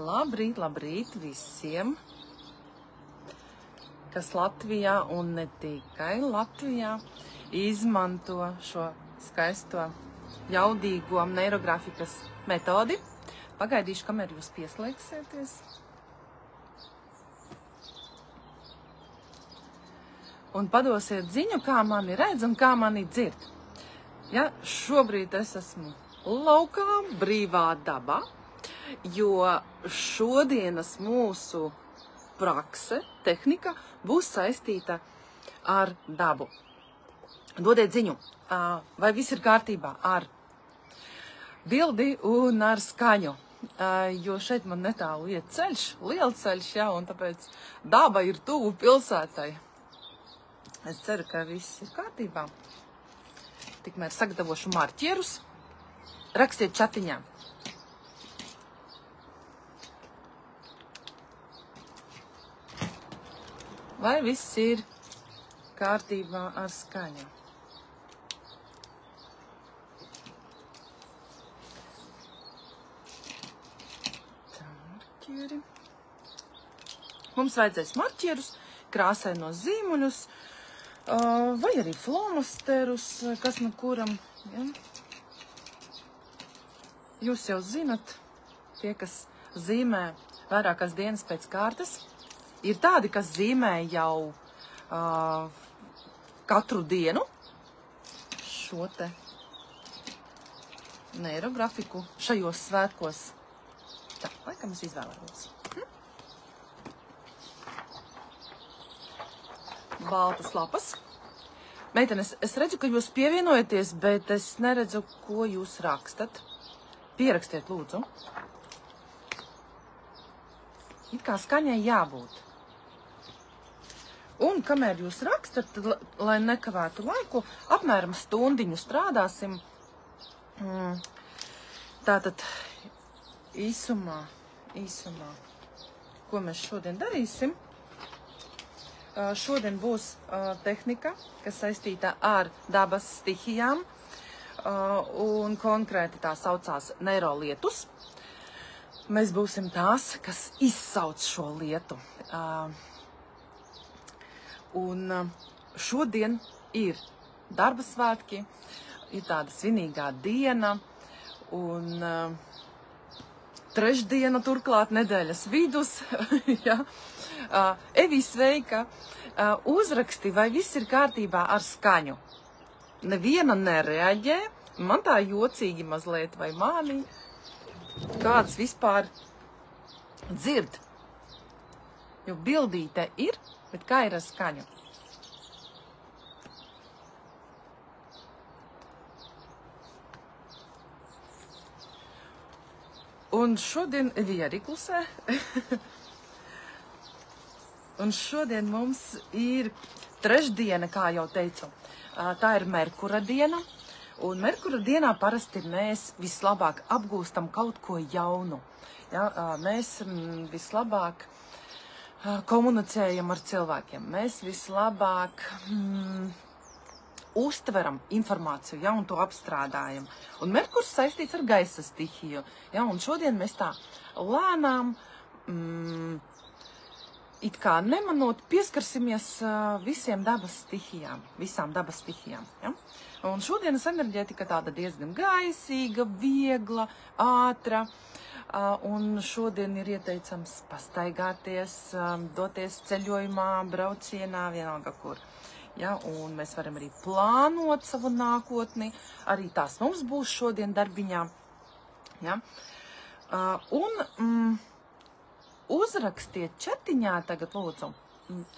Labrīt, labrīt visiem, kas Latvijā un ne tikai Latvijā izmanto šo skaisto jaudīgo neirografikas metodi. Pagaidīšu, kamēr jūs pieslēgsieties. Un padosiet ziņu, kā mani redz un kā mani dzird. Ja, šobrīd es esmu laukā, brīvā dabā, jo šodienas mūsu prakse, tehnika būs saistīta ar dabu. Dodiet ziņu, vai viss ir kārtībā ar bildi un ar skaņu, jo šeit man netālu iet ceļš, liels ceļš, ja, un tāpēc daba ir tuvu pilsētai. Es ceru, ka viss ir kārtībā. Tikmēr sagatavošu marķierus. Rakstiet čatiņā. Vai viss ir kārtībā ar skaņu? Tā, marķieri. Mums vajadzēs marķierus, krāsainos zīmuļus, vai arī flomasterus, kas no kuram, ja? Jūs jau zinat, tie, kas zīmē vairākas dienas pēc kārtas, ir tādi, kas zīmē jau katru dienu šo te neirografiku šajos svētkos. Tā, laikam es izvēlējos. Baltas lapas. Meitenes, es redzu, ka jūs pievienojaties, bet es neredzu, ko jūs rakstat. Pierakstiet, lūdzu. It kā skaņai jābūt. Un, kamēr jūs rakstat, lai nekavētu laiku, apmēram stundiņu strādāsim. Tātad, īsumā, ko mēs šodien darīsim? Šodien būs tehnika, kas saistīta ar dabas stihijām, un konkrēti tā saucās neirolietus. Mēs būsim tās, kas izsauc šo lietu. Un šodien ir darba svētki, ir tāda svinīgā diena, un trešdiena turklāt nedēļas vidus. Ja. Evī, sveika! Uzraksti, vai viss ir kārtībā ar skaņu? Neviena nereaģē, man tā jocīgi mazliet, vai mani kāds vispār dzird. Jo bildīte ir, bet kā ir ar skaņu? Un šodien Evija arī klusē. Un šodien mums ir trešdiena, kā jau teicu. Tā ir Merkura diena. Un Merkura dienā parasti mēs vislabāk apgūstam kaut ko jaunu. Ja, mēs vislabāk komunicējam ar cilvēkiem. Mēs vislabāk uztveram informāciju, ja, un to apstrādājam. Un Merkurs saistīts ar gaisa stihiju. Ja, un šodien mēs tā lēnām, it kā nemanot, pieskarsimies visām dabas stihijām. Ja? Un šodienas enerģētika tāda diezgan gaisīga, viegla, ātra. Un šodien ir ieteicams pastaigāties, doties ceļojumā, braucienā, vienalga kur. Ja? Un mēs varam arī plānot savu nākotni. Arī tās mums būs šodien darbiņā. Ja? Uzrakstiet čatiņā tagad, lūdzu.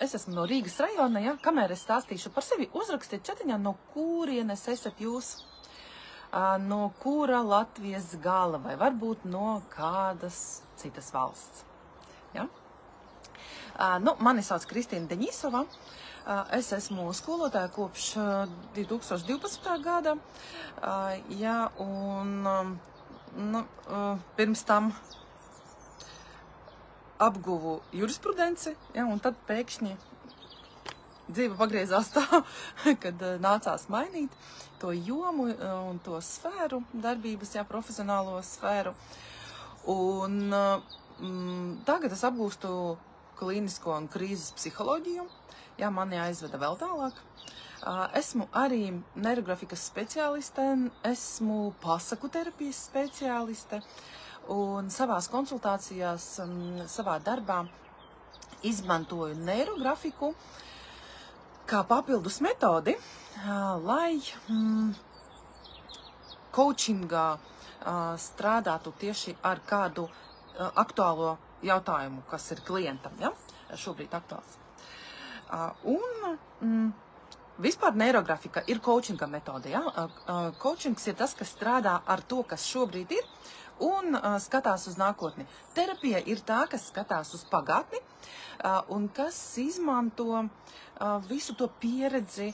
Es esmu no Rīgas rajona, ja? Kamēr es stāstīšu par sevi, uzrakstiet čatiņā, no kurienes esat jūs, no kura Latvijas gala, vai varbūt no kādas citas valsts. Ja? Mani sauc Kristīna Deņisova, es esmu skolotāja kopš 2012. gada, ja, un pirms tam apguvu jurisprudenci, ja, un tad pēkšņi dzīve pagriezās tā, kad nācās mainīt to jomu un to sfēru darbības, ja, profesionālo sfēru. Un tagad es apgūstu klīnisko un krīzes psiholoģiju. Jā, mani aizveda vēl tālāk. Esmu arī neirografikas speciāliste, esmu pasaku terapijas speciāliste un savās konsultācijās, savā darbā izmantoju neirografiku kā papildus metodi, lai coachingā strādātu tieši ar kādu aktuālo jautājumu, kas ir klientam, ja? Šobrīd aktuāls. Vispār neirografika ir coachinga metode, ja? Coachings ir tas, kas strādā ar to, kas šobrīd ir, un skatās uz nākotni. Terapija ir tā, kas skatās uz pagātni, un kas izmanto visu to pieredzi,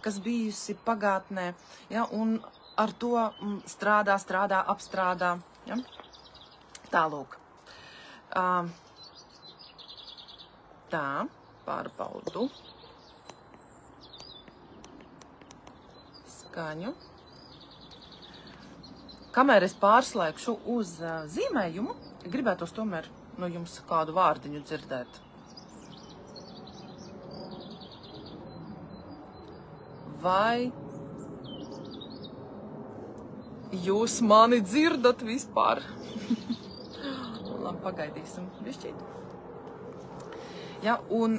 kas bijusi pagātnē, ja? Un ar to strādā, apstrādā. Ja? Tālūk. Tā, pārbaudu skaņu. Kamēr es pārslēgšu uz zīmējumu, gribētos tomēr no jums kādu vārdiņu dzirdēt. Vai jūs mani dzirdat vispār? Labi, pagaidīsim bišķīt. Ja, un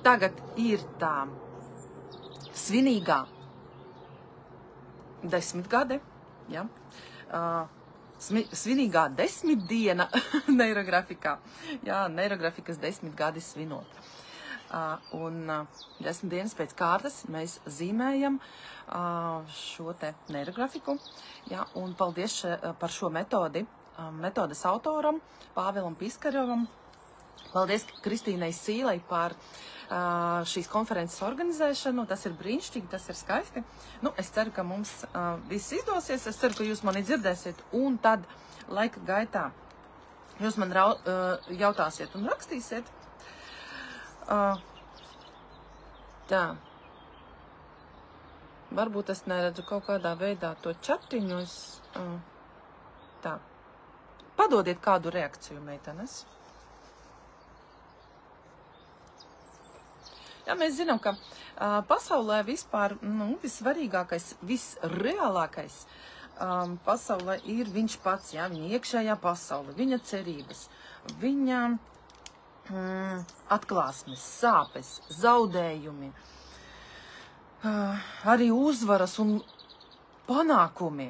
tagad ir tā svinīgā 10 gade, ja? Svinīgā 10 diena neirografikā. Ja, neirografikas 10 gadi svinot. Un 10 dienas pēc kārtas mēs zīmējam šo te neirografiku. Ja, un paldies par šo metodi, metodes autoram, Pāvēlam Piskarjovam. Paldies Kristīnai Sīlei par šīs konferences organizēšanu. Tas ir brīnišķīgi, tas ir skaisti. Nu, es ceru, ka mums viss izdosies. Es ceru, ka jūs mani dzirdēsiet. Un tad laika gaitā jūs man jautāsiet un rakstīsiet. Tā. Varbūt es neredzu kaut kādā veidā to čatiņu. Tā. Padodiet kādu reakciju, meitenes. Jā, mēs zinām, ka pasaulē vispār vissvarīgākais, visreālākais pasaulē ir viņš pats, jā, viņa iekšējā pasaule, viņa cerības, viņa atklāsmes, sāpes, zaudējumi, arī uzvaras un panākumi.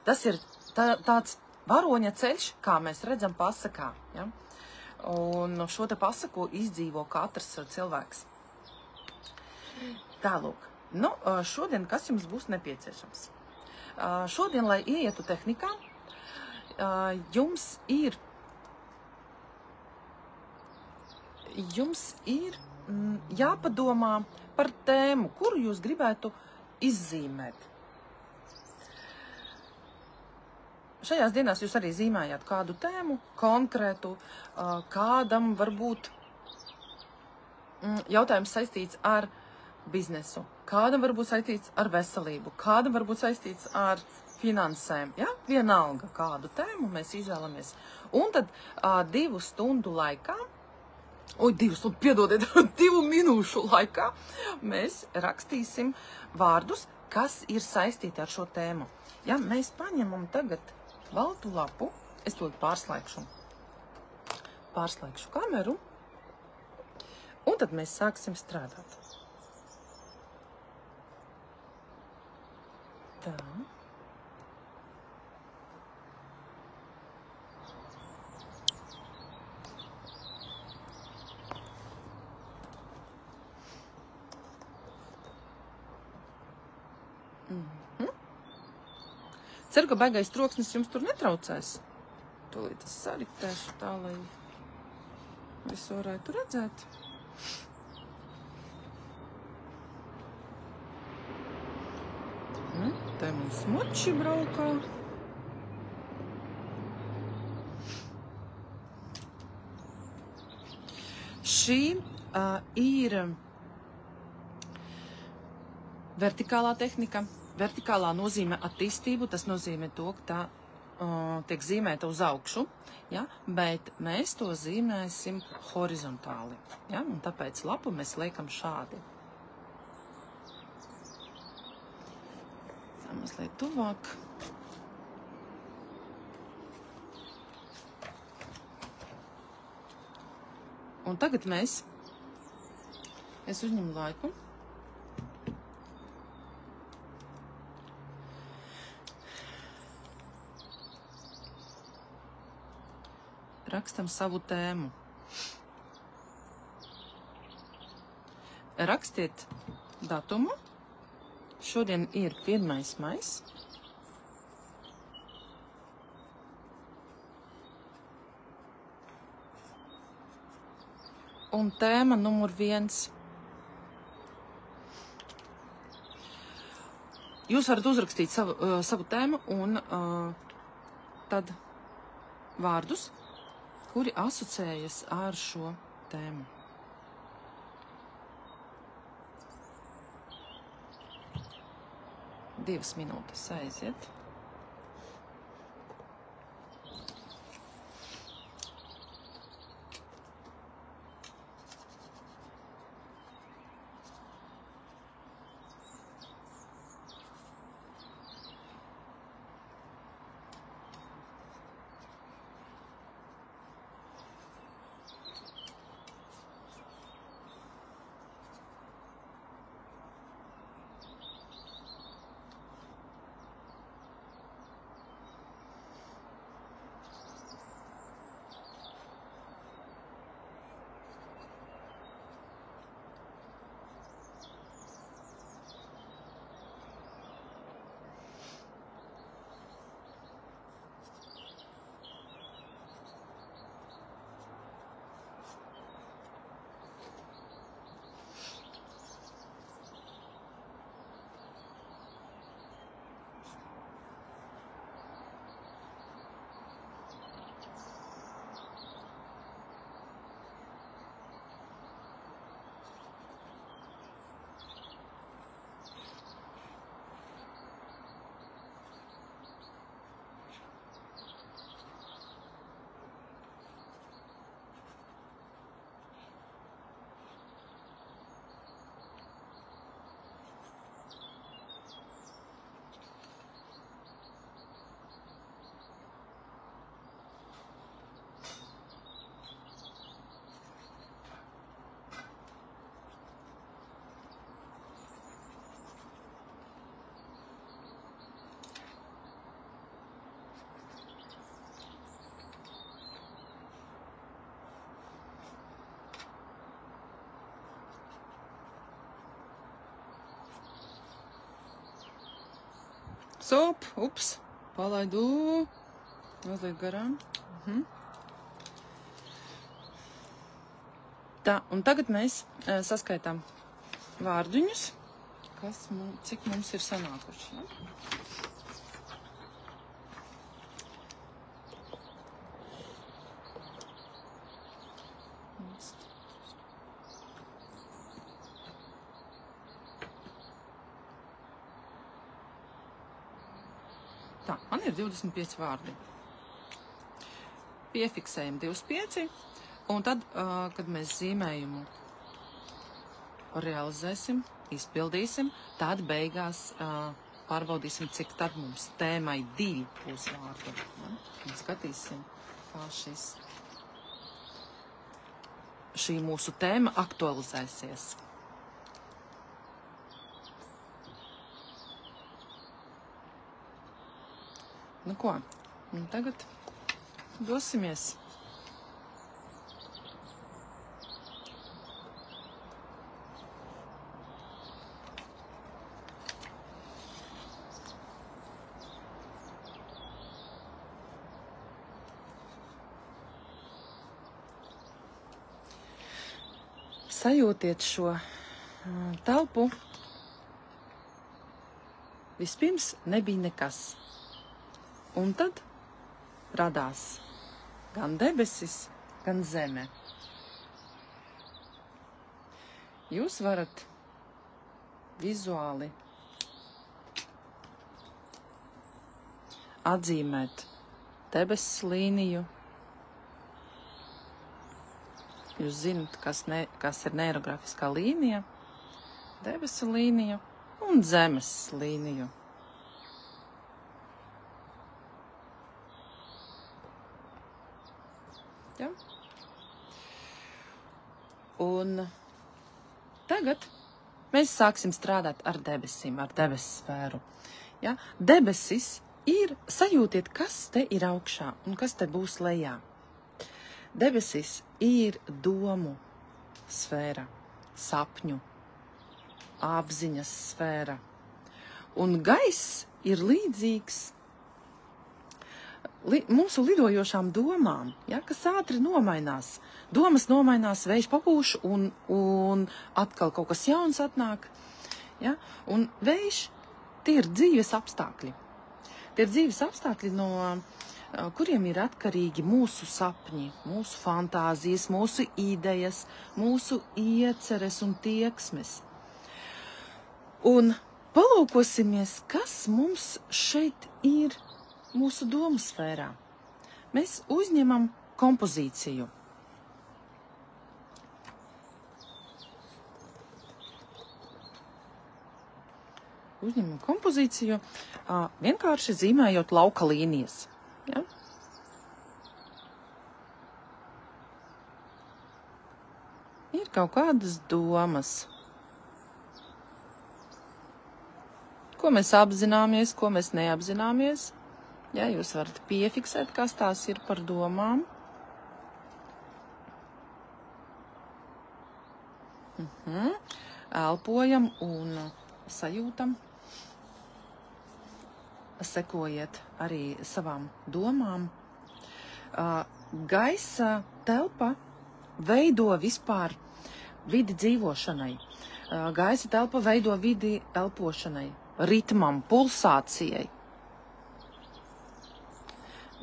Tas ir tāds varoņa ceļš, kā mēs redzam pasakā. Ja? Un šo te pasaku izdzīvo katrs cilvēks. Tālūk. Nu, šodien, kas jums būs nepieciešams? Šodien, lai ieietu tehnikā, jums ir jāpadomā par tēmu, kuru jūs gribētu izzīmēt. Šajās dienās jūs arī zīmējāt kādu tēmu, konkrētu, kādam varbūt jautājums saistīts ar biznesu, kādam varbūt saistīts ar veselību, kādam varbūt saistīts ar finansēm. Ja? Vienalga kādu tēmu mēs izvēlamies. Un tad 2 stundu laikā, 2 minūšu laikā mēs rakstīsim vārdus, kas ir saistīti ar šo tēmu. Ja? Mēs paņemam tagad baltu lapu, es to pārslēgšu kameru, un tad mēs sāksim strādāt. Tā. Ceru, ka baigais troksnis jums tur netraucēs. Tūlīt es sariktēšu tā, lai visu varētu redzēt. Te mums moči braukā. Šī ir vertikālā tehnika. Vertikālā nozīmē attīstību, tas nozīmē to, ka tā tiek zīmēta uz augšu, ja? Bet mēs to zīmēsim horizontāli. Ja? Un tāpēc lapu mēs liekam šādi. Tā mazliet tuvāk. Un tagad es uzņemu laiku. Rakstam savu tēmu. Rakstiet datumu. Šodien ir 1. maijs. Un tēma numur 1. Jūs varat uzrakstīt savu tēmu un tad vārdus, kuri asociējas ar šo tēmu. Divas minūtes aiziet. Sop, ups, palaidu mazliet garām. Tā, un tagad mēs saskaitām vārduņus, cik mums ir sanākuši. Ja? Tā, man ir 25 vārdi. Piefiksējam 25, un tad, kad mēs zīmējumu realizēsim, izpildīsim, tad beigās pārbaudīsim, cik tad mums tēmai 2 būs vārdi. Ja? Un skatīsim, kā šī mūsu tēma aktualizēsies. Nu ko, un tagad dosimies. Sajūtiet šo telpu. Vispirms nebija nekas. Un tad radās gan debesis, gan zeme. Jūs varat vizuāli atzīmēt debesis līniju. Jūs zināt, kas ir neirografiskā līnija, debesu līniju un zemes līniju. Ja? Un tagad mēs sāksim strādāt ar debesīm, ar debesu sfēru. Ja? Debesis ir, sajūtiet, kas te ir augšā un kas te būs lejā. Debesis ir domu sfēra, sapņu, apziņas sfēra. Un gaiss ir līdzīgs mūsu lidojošām domām, ja, kas ātri nomainās. Domas nomainās, vējš papūš un atkal kaut kas jauns atnāk. Ja? Un vējš, tie ir dzīves apstākļi. Tie ir dzīves apstākļi, no kuriem ir atkarīgi mūsu sapņi, mūsu fantāzijas, mūsu idejas, mūsu ieceres un tieksmes. Un palūkosimies, kas mums šeit ir mūsu domu sfērā. Mēs uzņemam kompozīciju. Uzņemam kompozīciju, vienkārši zīmējot lauka līnijas. Ja? Ir kaut kādas domas, ko mēs apzināmies, ko mēs neapzināmies. Ja, jūs varat piefiksēt, kas tās ir par domām. Elpojam un sajūtam. Sekojiet arī savām domām. Gaisa telpa veido vispār vidi dzīvošanai. Gaisa telpa veido vidi elpošanai, ritmam, pulsācijai.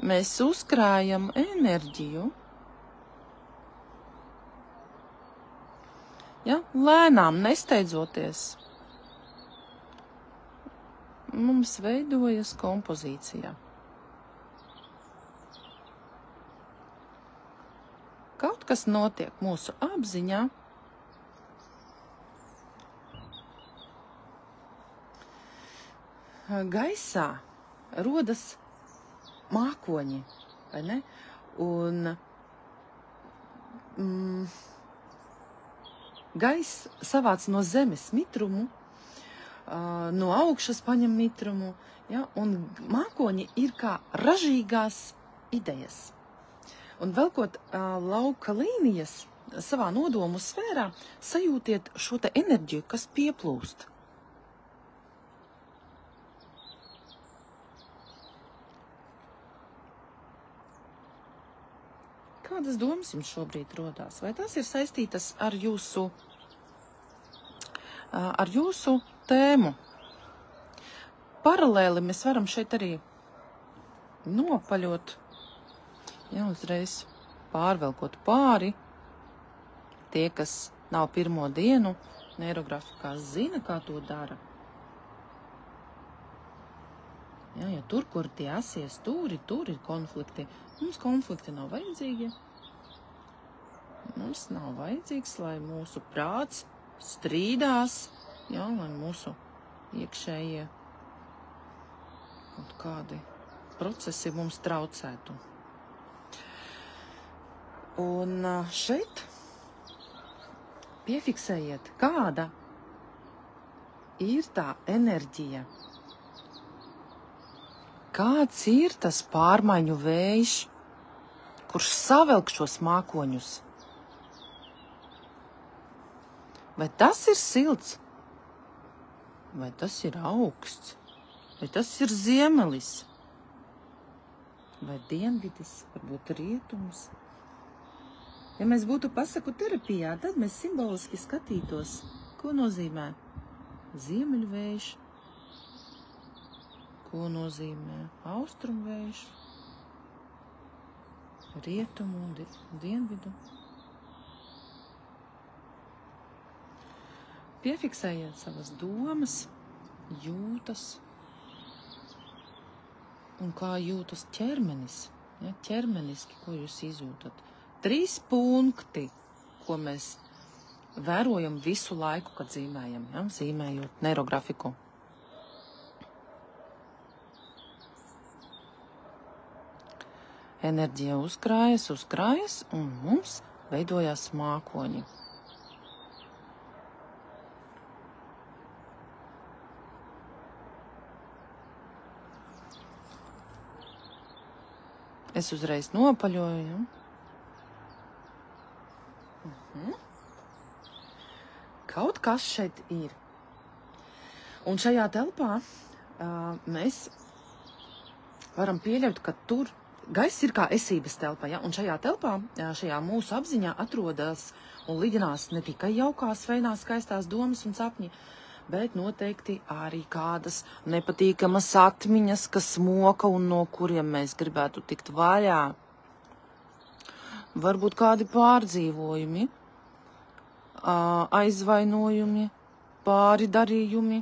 Mēs uzkrājam enerģiju, ja, lēnām, nesteidzoties. Mums veidojas kompozīcija. Kaut kas notiek mūsu apziņā. Gaisā rodas mākoņi, vai ne? Un gaiss savāc no zemes mitrumu, no augšas paņem mitrumu, ja? Un mākoņi ir kā ražīgās idejas. Un velkot lauka līnijas savā nodomu sfērā, sajūtiet šo te enerģiju, kas pieplūst. Kādas domas jums šobrīd rodās? Vai tās ir saistītas ar jūsu tēmu? Paralēli mēs varam šeit arī nopaļot, ja, uzreiz pārvelkot pāri. Tie, kas nav pirmo dienu, neirografikā zina, kā to dara. Ja, ja tur, kur tie asie stūri, tur ir konflikti. Mums konflikti nav vajadzīgi. Mums nav vajadzīgs, lai mūsu prāts strīdās, ja, lai mūsu iekšējie kaut kādi procesi mums traucētu. Un šeit piefiksējiet, kāda ir tā enerģija. Kāds ir tas pārmaiņu vējš, kurš savelk šos mākoņus? Vai tas ir silts? Vai tas ir augsts? Vai tas ir ziemelis? Vai dienvidis, varbūt rietums? Ja mēs būtu pasaku terapijā, tad mēs simboliski skatītos, ko nozīmē ziemeļvējš, ko nozīmē austrumvējš, rietumu un dienvidu. Piefiksējiet savas domas, jūtas. un kā jūtas ķermenis. Ja, ķermeniski, ko jūs izjūtat. 3 punkti, ko mēs vērojam visu laiku, kad zīmējam, ja, zīmējot neirografiku. Enerģija uzkrājas, un mums veidojās mākoņi. Es uzreiz nopaļoju, ja? Kaut kas šeit ir. Un šajā telpā mēs varam pieļaut, ka tur gaiss ir kā esības telpa, ja? Un šajā telpā, šajā mūsu apziņā atrodas un lidinās ne tikai jaukās, veinās, skaistās domas un sapņi, bet noteikti arī kādas nepatīkamas atmiņas, kas moka un no kuriem mēs gribētu tikt vaļā. Varbūt kādi pārdzīvojumi, aizvainojumi, pāridarījumi.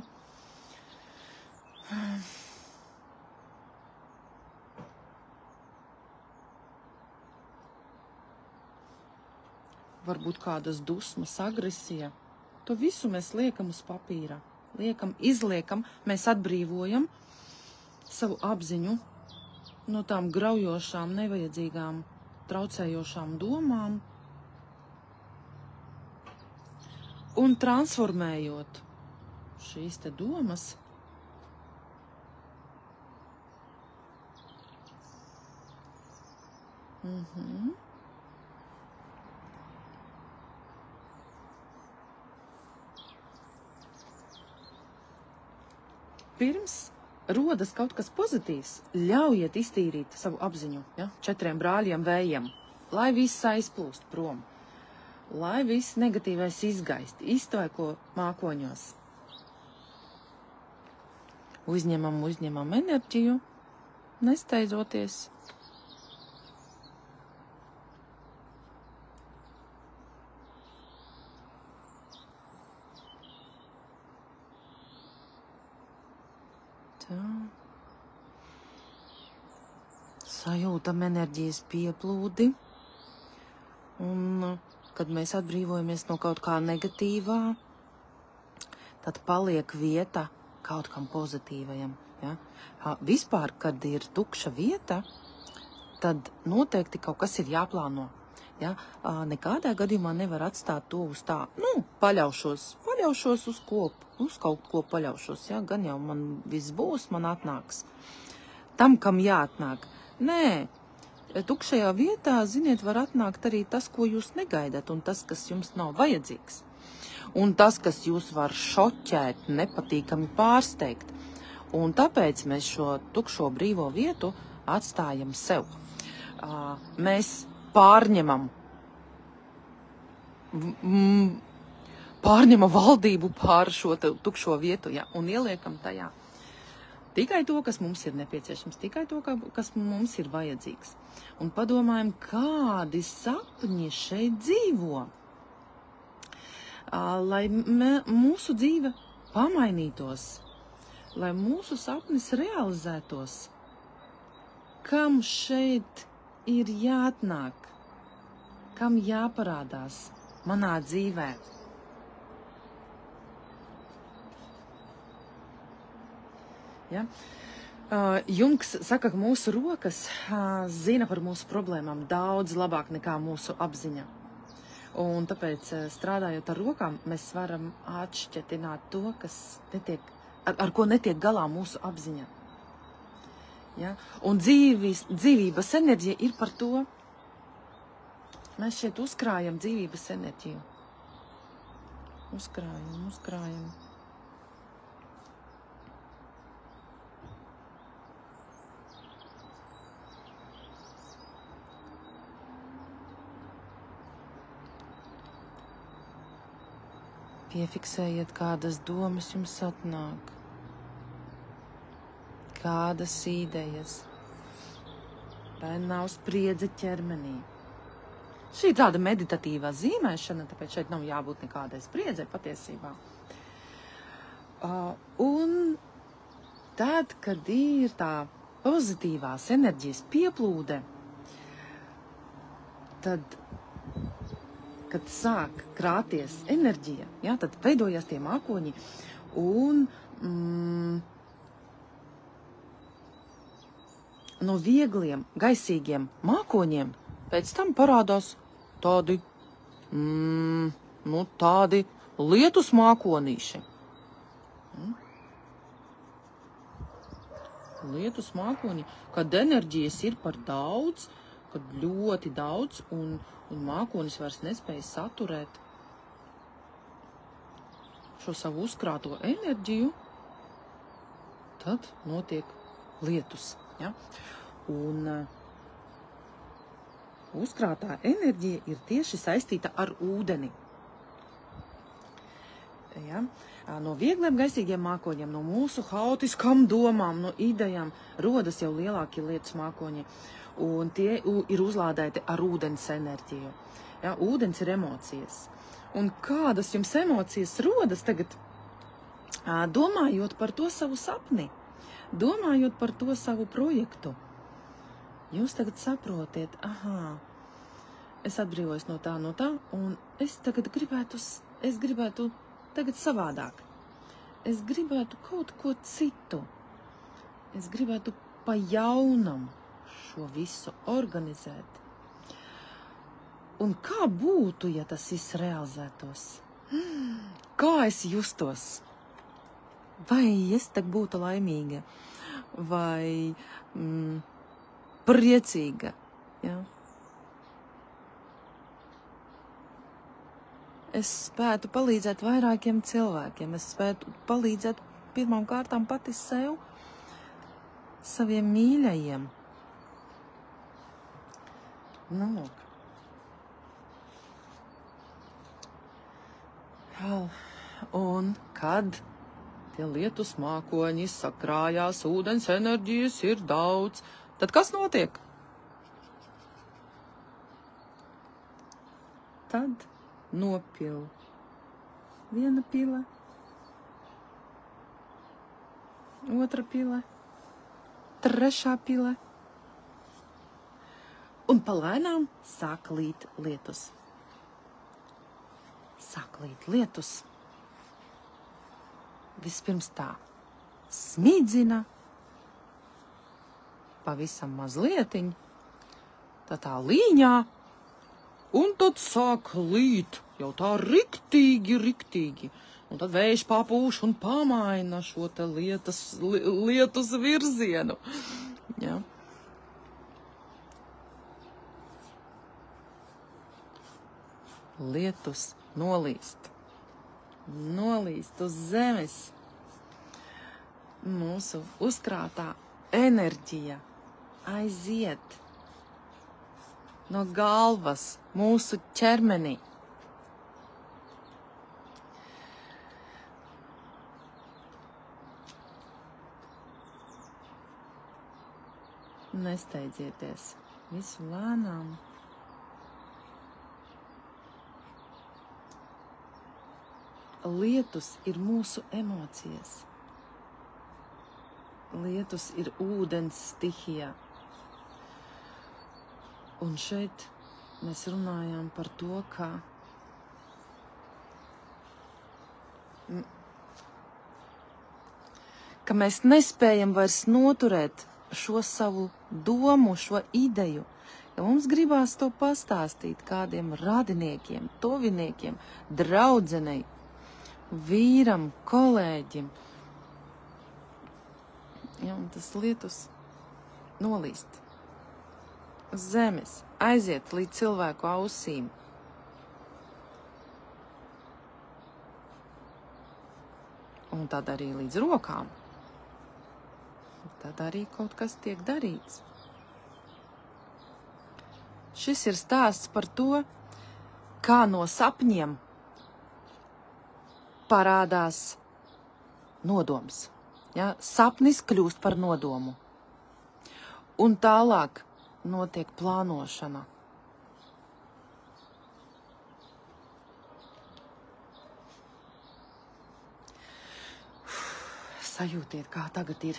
Varbūt kādas dusmas, agresija. To visu mēs liekam uz papīra. Izliekam, mēs atbrīvojam savu apziņu no tām graujošām, nevajadzīgām, traucējošām domām un transformējot šīs te domas pirms rodas kaut kas pozitīvs, ļaujiet iztīrīt savu apziņu, ja? 4 brāļiem vējiem, lai viss aizplūst prom, lai viss negatīvais izgaist, iztvaiko mākoņos. Uzņemam enerģiju, nesteidzoties. Tā. Sajūtam enerģijas pieplūdi, un kad mēs atbrīvojamies no kaut kā negatīvā, tad paliek vieta kaut kam pozitīvajam. Ja? Vispār, kad ir tukša vieta, tad noteikti kaut kas ir jāplāno. Ja? Nekādā gadījumā nevar atstāt to uz tā, paļaušos uz kaut ko paļaušos. Ja? Gan jau man viss būs, man atnāks. Tam, kam jāatnāk. Nē, tukšajā vietā, ziniet, var atnākt arī tas, ko jūs negaidat, un tas, kas jums nav vajadzīgs. Un tas, kas jūs var šoķēt, nepatīkami pārsteigt. Un tāpēc mēs šo tukšo brīvo vietu atstājam sev. Mēs pārņemam valdību pār šo tukšo vietu, ja, un ieliekam tajā tikai to, kas mums ir nepieciešams, tikai to, kas mums ir vajadzīgs. Un padomājam, kādi sapņi šeit dzīvo, lai mūsu dzīve pamainītos, lai mūsu sapnis realizētos. Kam šeit ir jāatnāk, kam jāparādās manā dzīvē? Ja? Jungs saka, ka mūsu rokas zina par mūsu problēmām daudz labāk nekā mūsu apziņa. Un tāpēc, strādājot ar rokām, mēs varam atšķetināt to, kas ar ko netiek galā mūsu apziņa. Ja? Un dzīvības enerģija ir par to. Mēs šeit uzkrājam dzīvības enerģiju. Uzkrājam. Piefiksējiet, kādas domas jums atnāk, kādas idejas, vai nav spriedze ķermenī. Šī ir tāda meditatīvā zīmēšana, tāpēc šeit nav jābūt nekādai spriedzei patiesībā. Un tad, kad ir tā pozitīvās enerģijas pieplūde, tad, kad sāk krāties enerģija, ja, tad veidojās tie mākoņi un no viegliem, gaisīgiem mākoņiem pēc tam parādās tādi, tādi lietus mākonīši. Lietus mākoņi, kad enerģijas ir par daudz, kad ļoti daudz, un mākonis vairs nespēja saturēt šo savu uzkrāto enerģiju, tad notiek lietus. Ja? Un uzkrātā enerģija ir tieši saistīta ar ūdeni. Ja? No viegliem gaisīgiem mākoņiem, no mūsu haotiskām domām, no idejām rodas jau lielākie lietus mākoņi, un tie ir uzlādēti ar ūdens enerģiju. Ja? Ūdens ir emocijas. Un kādas jums emocijas rodas tagad, domājot par to savu sapni, domājot par to savu projektu? Jūs tagad saprotiet, es atbrīvojos no tā, un es tagad gribētu tagad savādāk. Es gribētu kaut ko citu. Es gribētu pa jaunam šo visu organizēt. Un kā būtu, ja tas viss realizētos? Kā es justos? Vai es tagad būtu laimīga? Vai priecīga? Ja? Es spētu palīdzēt vairākiem cilvēkiem. Es spētu palīdzēt pirmām kārtām pati sev, saviem mīļajiem. Nu, lūk. Un kad tie lietus mākoņi sakrājās, ūdens enerģijas ir daudz, tad kas notiek? Tad nopil viena pile, otra pile, trešā pile, un palēnām sāk līt lietus. Sāk līt lietus. Vispirms tā smīdzina, pavisam mazlietiņ, tā līņā, un tad sāk līt. Jau tā riktīgi. Un tad vējš papūš un pamaina šo te lietus virzienu. Ja. Lietus nolīst. Nolīst uz zemes. Mūsu uzkrātā enerģija aiziet no galvas mūsu ķermenī. Nesteidzieties, visu lēnām. Lietus ir mūsu emocijas. Lietus ir ūdens stihijā. Un šeit mēs runājam par to, ka mēs nespējam vairs noturēt šo savu domu, šo ideju, ja mums gribās to pastāstīt kādiem radiniekiem, tuviniekiem, draudzenei, vīram, kolēģim. Ja, un tas lietus nolīst uz zemes, aiziet līdz cilvēku ausīm. Un tad arī līdz rokām. Tad arī kaut kas tiek darīts. Šis ir stāsts par to, kā no sapņiem parādās nodoms. Ja? Sapnis kļūst par nodomu. Un tālāk notiek plānošana. Sajūtiet, kā tagad ir.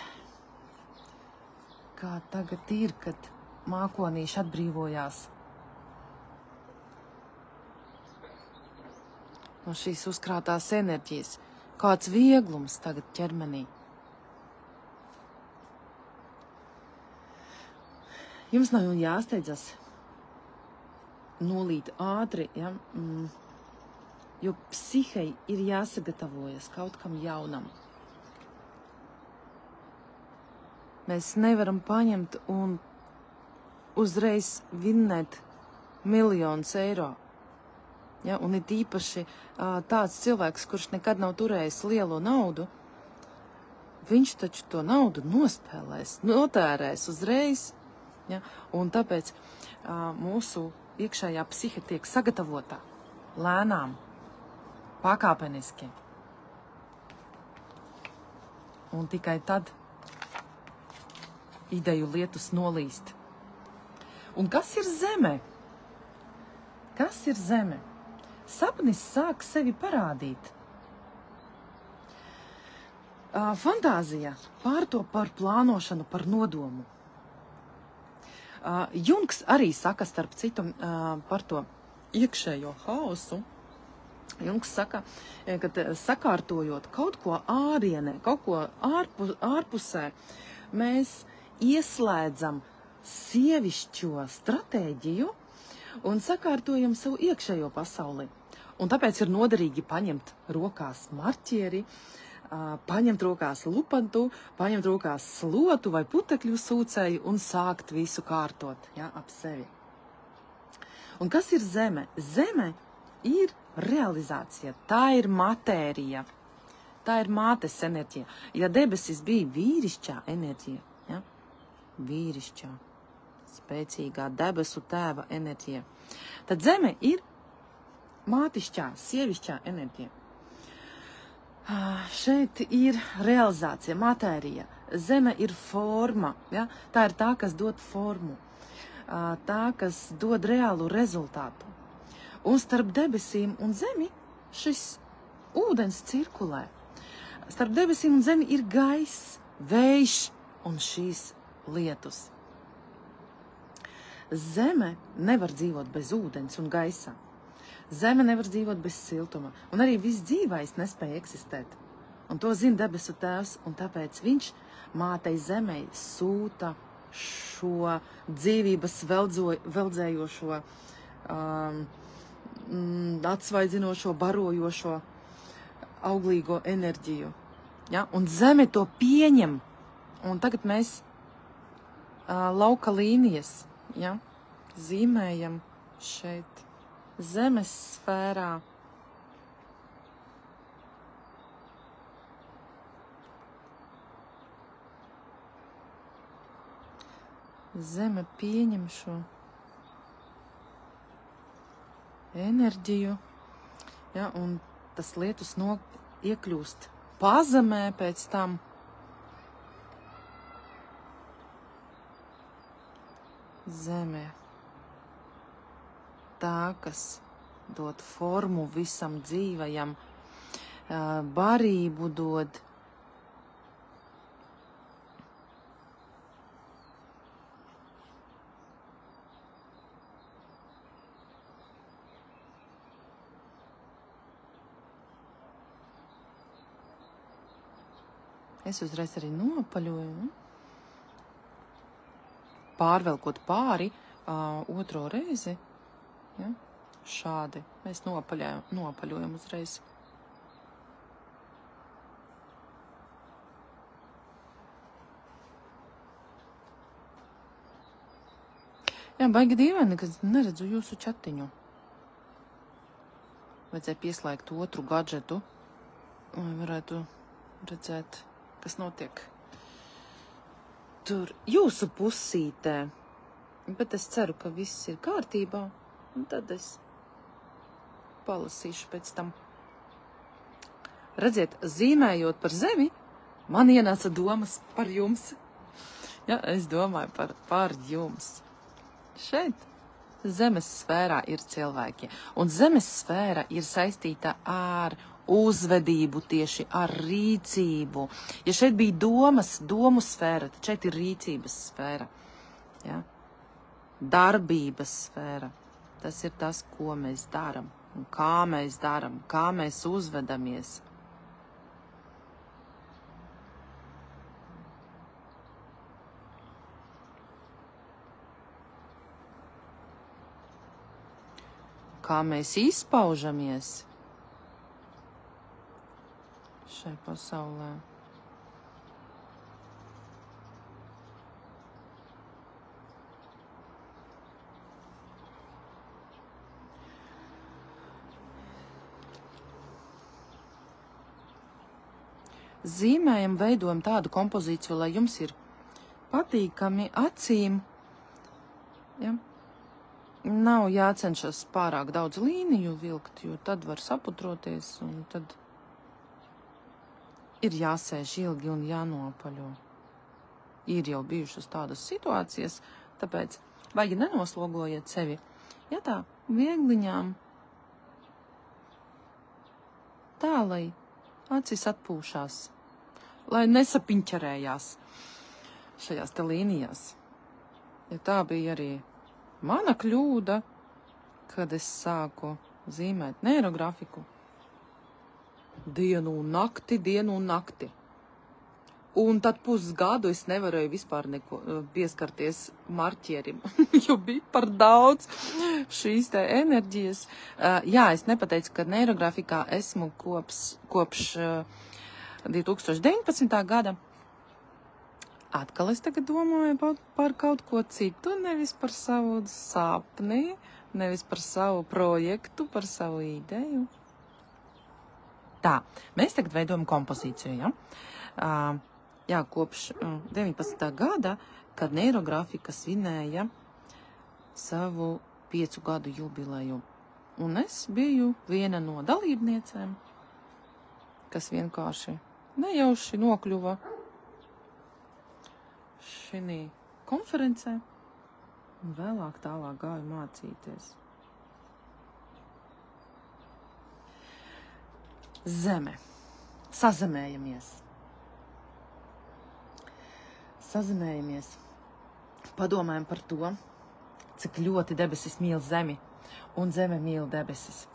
kā tagad ir, kad mākonīši atbrīvojās no šīs uzkrātās enerģijas. Kāds vieglums tagad ķermenī. Jums nav jāsteidzas nolīt ātri, ja? Jo psihei ir jāsagatavojas kaut kam jaunam. Mēs nevaram paņemt un uzreiz vinnēt miljonus eiro. Ja? Un ir īpaši tāds cilvēks, kurš nekad nav turējis lielo naudu, viņš taču to naudu nospēlēs, notērēs uzreiz. Ja? Un tāpēc mūsu iekšējā psihe tiek sagatavota lēnām, pakāpeniski. Un tikai tad ideju lietus nolīst. Un kas ir zeme? Kas ir zeme? Sapnis sāk sevi parādīt. Fantāzija pārto par plānošanu, par nodomu. Jungs arī saka, starp citu, par to iekšējo haosu. Jungs saka, ka sakārtojot kaut ko ārienē, kaut ko ārpusē, mēs ieslēdzam sievišķo stratēģiju un sakārtojam savu iekšējo pasauli. Un tāpēc ir noderīgi paņemt rokās marķieri, paņemt rokās lupantu, paņemt rokās slotu vai putekļu sūcēju un sākt visu kārtot, ja, ap sevi. Un kas ir zeme? Zeme ir realizācija, tā ir matērija, tā ir mātes enerģija. Ja debesis bija vīrišķā enerģija, ja, vīrišķā, spēcīgā debesu tēva enerģija, tad zeme ir mātišķā, sievišķā enerģija. Šeit ir realizācija, matērija. Zeme ir forma, ja? Tā ir tā, kas dod formu, tā, kas dod reālu rezultātu. Un starp debesīm un zemi šis ūdens cirkulē. Starp debesīm un zemi ir gaiss, vējš un šīs lietus. Zeme nevar dzīvot bez ūdens un gaisa. Zeme nevar dzīvot bez siltuma, un arī viss dzīvais nespēja eksistēt. Un to zina debesu tēvs, un tāpēc viņš mātei zemei sūta šo dzīvības veldzējošo, atsvaidzinošo, barojošo, auglīgo enerģiju. Ja? Un zeme to pieņem. Un tagad mēs lauka līnijas, ja? Zīmējam šeit. Zemes sfērā. Zeme pieņem šo enerģiju, ja, un tas lietus iekļūst pazemē pēc tam. Zeme. Tā, kas dod formu visam dzīvajam, barību dod. Es uzreiz arī nopaļoju, pārvelkot pāri otro reizi. Ja? Šādi mēs nopaļojam uzreiz. Jā, baigi dīvaini, ka neredzu jūsu čatiņu. Vajadzēja pieslēgt otru gadžetu, lai varētu redzēt, kas notiek tur jūsu pusītē. Bet es ceru, ka viss ir kārtībā. Un tad es palasīšu pēc tam. Redziet, zīmējot par zemi, man ienāca domas par jums. Ja, es domāju par jums. Šeit zemes sfērā ir cilvēki. Un zemes sfēra ir saistīta ar uzvedību, tieši ar rīcību. Ja šeit bija domu sfēra, tad šeit ir rīcības sfēra. Ja? Darbības sfēra. Tas ir tas, ko mēs daram, un kā mēs uzvedamies. Kā mēs izpaužamies šai pasaulē. Zīmējam, veidojam tādu kompozīciju, lai jums ir patīkami acīm. Ja? Nav jācenšas pārāk daudz līniju vilkt, jo tad var saputroties, un tad ir jāsēž ilgi un jānopaļo. Ir jau bijušas tādas situācijas, tāpēc vajag nenoslogojiet sevi. Ja tā, viegliņām, tā, lai acis atpūšās, lai nesapiņķerējās šajās te līnijās. Ja tā bija arī mana kļūda, kad es sāku zīmēt neirografiku. Dienu un nakti. Un tad pusgadu es nevarēju vispār neko pieskarties marķierim, jo bija par daudz šīs te enerģijas. Jā, es nepateicu, ka neirografikā esmu kopš 2019. gada. Atkal es tagad domāju par kaut ko citu, nevis par savu sapni, nevis par savu projektu, par savu ideju. Tā, mēs tagad veidojam kompozīciju, ja? Jā, kopš 19. gada, kad neirografika svinēja savu 5 gadu jubileju. Un es biju viena no dalībniecēm, kas vienkārši nejauši nokļuva šī konferencē un vēlāk tālāk gāju mācīties. Zeme. Sazemējamies. Padomājam par to, cik ļoti debesis mīl zemi un zeme mīl debesis.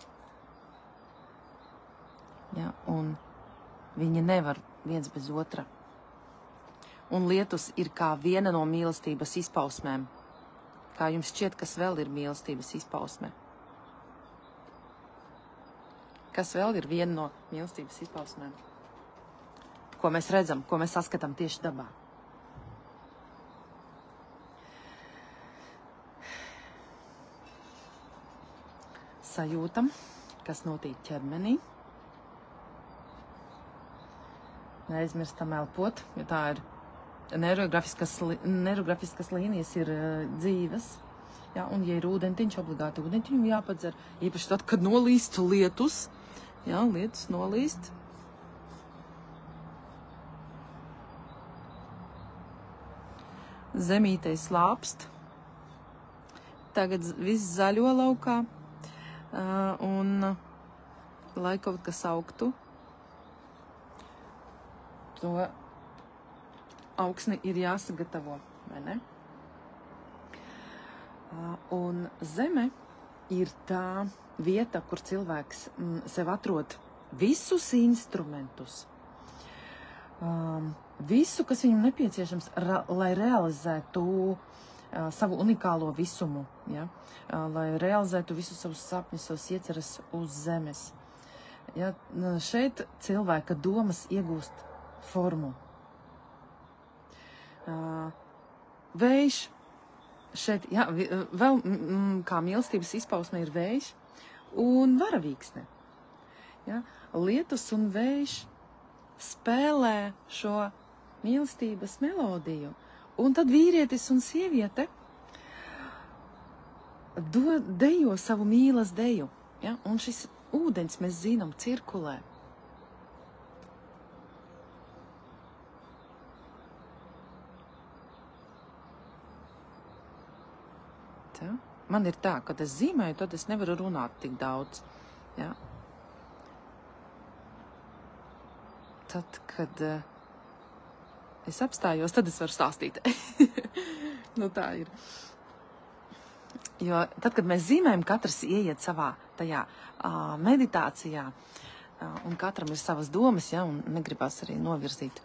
Ja, un viņi nevar viens bez otra. Un lietus ir kā viena no mīlestības izpausmēm. Kā jums šķiet, kas vēl ir mīlestības izpausme? Kas vēl ir viena no mīlestības izpausmēm? Ko mēs redzam, ko mēs saskatām tieši dabā? Sajūtam, kas notiek ķermenī. Neaizmirstam elpot, jo tā ir neirografiskas līnijas ir dzīves. Ja, un, ja ir ūdentiņš, obligāti ūdentiņu jāpadzer. Īpaši tad, kad nolīst lietus. Ja, lietus nolīst. Zemītei slāpst. Tagad viss zaļo laukā. Un, lai kaut kas augtu, to augsni ir jāsagatavo, vai ne? Un zeme ir tā vieta, kur cilvēks sev atrod visus instrumentus, visu, kas viņam nepieciešams, lai realizētu savu unikālo visumu, ja? Lai realizētu visus savus sapņus, savus ieceres uz zemes. Ja? Šeit cilvēka domas iegūst formu. Vējš šeit, jā, vēl kā mīlestības izpausme ir vējš un varavīksne. Ja? Lietus un vējš spēlē šo mīlestības melodiju. Un tad vīrietis un sieviete dejo savu mīlas deju. Ja? Un šis ūdens, mēs zinām, cirkulē. Ja? Man ir tā, kad es zīmēju, tad es nevaru runāt tik daudz. Ja? tad, kad es apstājos, tad es varu stāstīt. Nu, tā ir. Jo tad, kad mēs zīmējam, katrs ieiet savā tajā meditācijā, un katram ir savas domas, ja, un negribas arī novirzīt